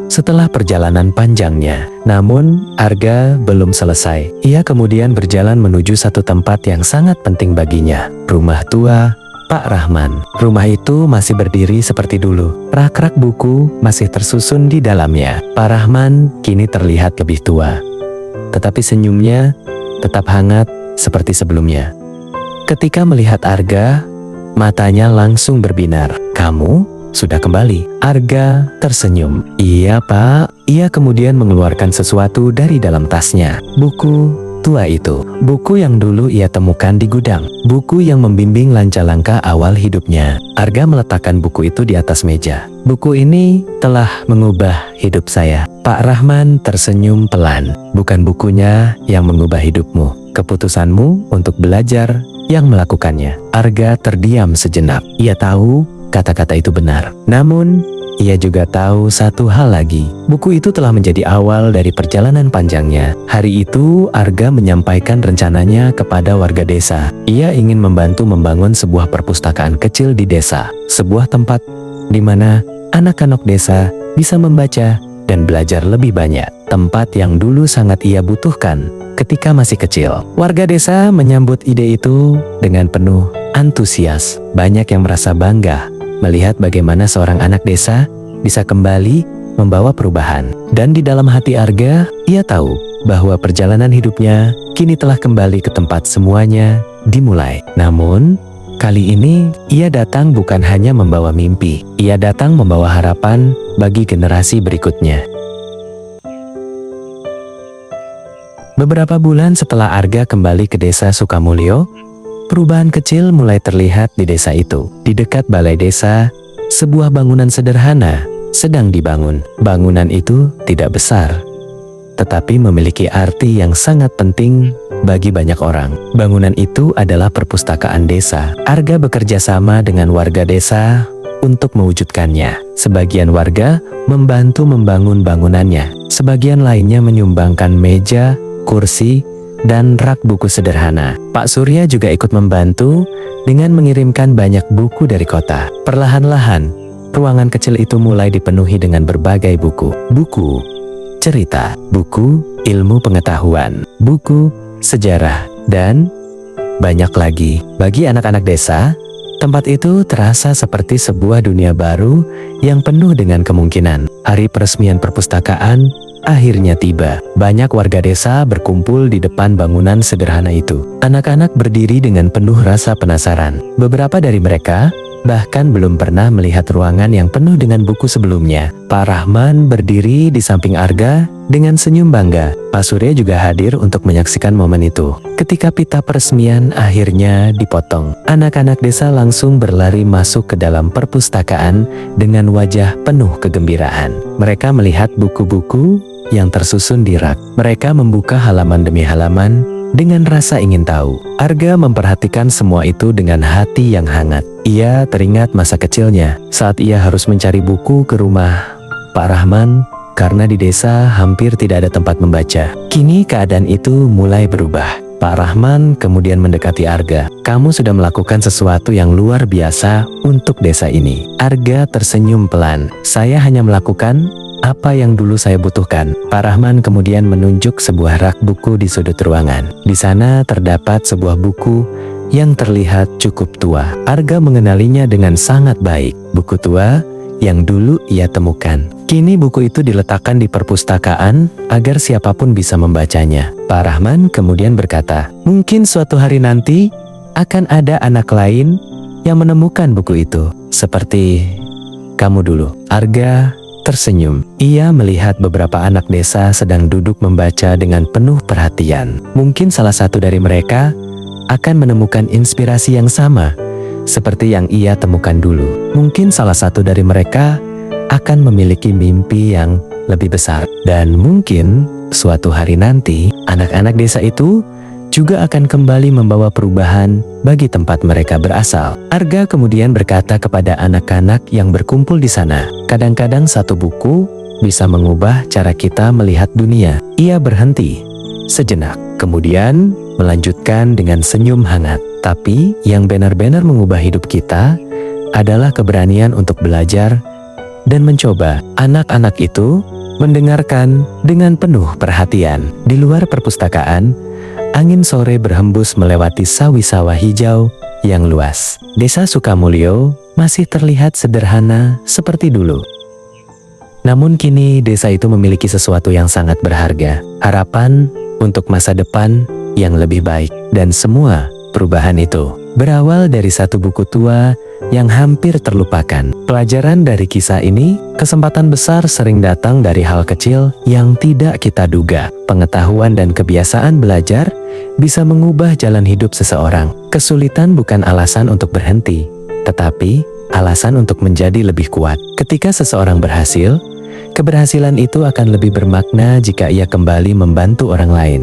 setelah perjalanan panjangnya. Namun, Arga belum selesai. Ia kemudian berjalan menuju satu tempat yang sangat penting baginya, rumah tua Pak Rahman. Rumah itu masih berdiri seperti dulu. Rak-rak buku masih tersusun di dalamnya. Pak Rahman kini terlihat lebih tua, tetapi senyumnya tetap hangat seperti sebelumnya. Ketika melihat Arga, matanya langsung berbinar. "Kamu sudah kembali?" Arga tersenyum. "Iya, Pak." Ia kemudian mengeluarkan sesuatu dari dalam tasnya. Buku tua itu. Buku yang dulu ia temukan di gudang. Buku yang membimbing langkah-langkah awal hidupnya. Arga meletakkan buku itu di atas meja. "Buku ini telah mengubah hidup saya." Pak Rahman tersenyum pelan. "Bukan bukunya yang mengubah hidupmu. Keputusanmu untuk belajar yang melakukannya." Arga terdiam sejenak. Ia tahu kata-kata itu benar. Namun, ia juga tahu satu hal lagi. Buku itu telah menjadi awal dari perjalanan panjangnya. Hari itu, Arga menyampaikan rencananya kepada warga desa. Ia ingin membantu membangun sebuah perpustakaan kecil di desa. Sebuah tempat di mana anak-anak desa bisa membaca dan belajar lebih banyak. Tempat yang dulu sangat ia butuhkan ketika masih kecil. Warga desa menyambut ide itu dengan penuh antusias. Banyak yang merasa bangga melihat bagaimana seorang anak desa bisa kembali membawa perubahan. Dan di dalam hati Arga, ia tahu bahwa perjalanan hidupnya kini telah kembali ke tempat semuanya dimulai. Namun, kali ini ia datang bukan hanya membawa mimpi, ia datang membawa harapan bagi generasi berikutnya. Beberapa bulan setelah Arga kembali ke desa Sukamulyo, perubahan kecil mulai terlihat di desa itu. Di dekat balai desa, sebuah bangunan sederhana sedang dibangun. Bangunan itu tidak besar, tetapi memiliki arti yang sangat penting bagi banyak orang. Bangunan itu adalah perpustakaan desa. Arga bekerja sama dengan warga desa untuk mewujudkannya. Sebagian warga membantu membangun bangunannya. Sebagian lainnya menyumbangkan meja, kursi, dan rak buku sederhana. Pak Surya juga ikut membantu dengan mengirimkan banyak buku dari kota. Perlahan-lahan, ruangan kecil itu mulai dipenuhi dengan berbagai buku. Buku cerita, buku ilmu pengetahuan, buku sejarah, dan banyak lagi. Bagi anak-anak desa, tempat itu terasa seperti sebuah dunia baru yang penuh dengan kemungkinan. Hari peresmian perpustakaan akhirnya tiba. Banyak warga desa berkumpul di depan bangunan sederhana itu. Anak-anak berdiri dengan penuh rasa penasaran. Beberapa dari mereka bahkan belum pernah melihat ruangan yang penuh dengan buku sebelumnya. Pak Rahman berdiri di samping Arga dengan senyum bangga. Pak Surya juga hadir untuk menyaksikan momen itu. Ketika pita peresmian akhirnya dipotong, anak-anak desa langsung berlari masuk ke dalam perpustakaan dengan wajah penuh kegembiraan. Mereka melihat buku-buku yang tersusun di rak. Mereka membuka halaman demi halaman dengan rasa ingin tahu. Arga memperhatikan semua itu dengan hati yang hangat. Ia teringat masa kecilnya saat ia harus mencari buku ke rumah Pak Rahman karena di desa hampir tidak ada tempat membaca. Kini keadaan itu mulai berubah. Pak Rahman kemudian mendekati Arga. "Kamu sudah melakukan sesuatu yang luar biasa untuk desa ini." Arga tersenyum pelan. "Saya hanya melakukan apa yang dulu saya butuhkan." Pak Rahman kemudian menunjuk sebuah rak buku di sudut ruangan. Di sana terdapat sebuah buku yang terlihat cukup tua. Arga mengenalinya dengan sangat baik. Buku tua yang dulu ia temukan. Kini buku itu diletakkan di perpustakaan agar siapapun bisa membacanya. Pak Rahman kemudian berkata, "Mungkin suatu hari nanti akan ada anak lain yang menemukan buku itu, seperti kamu dulu." Arga tersenyum. Ia melihat beberapa anak desa sedang duduk membaca dengan penuh perhatian. Mungkin salah satu dari mereka akan menemukan inspirasi yang sama seperti yang ia temukan dulu. Mungkin salah satu dari mereka akan memiliki mimpi yang lebih besar. Dan mungkin suatu hari nanti anak-anak desa itu juga akan kembali membawa perubahan bagi tempat mereka berasal. Arga kemudian berkata kepada anak-anak yang berkumpul di sana, "Kadang-kadang satu buku bisa mengubah cara kita melihat dunia." Ia berhenti sejenak, kemudian melanjutkan dengan senyum hangat. "Tapi yang benar-benar mengubah hidup kita adalah keberanian untuk belajar dan mencoba." Anak-anak itu mendengarkan dengan penuh perhatian. Di luar perpustakaan, angin sore berhembus melewati sawah-sawah hijau yang luas. Desa Sukamulyo masih terlihat sederhana seperti dulu. Namun kini desa itu memiliki sesuatu yang sangat berharga. Harapan untuk masa depan yang lebih baik. Dan semua perubahan itu berawal dari satu buku tua yang hampir terlupakan. Pelajaran dari kisah ini, kesempatan besar sering datang dari hal kecil yang tidak kita duga. Pengetahuan dan kebiasaan belajar bisa mengubah jalan hidup seseorang. Kesulitan bukan alasan untuk berhenti, tetapi alasan untuk menjadi lebih kuat. Ketika seseorang berhasil, keberhasilan itu akan lebih bermakna jika ia kembali membantu orang lain.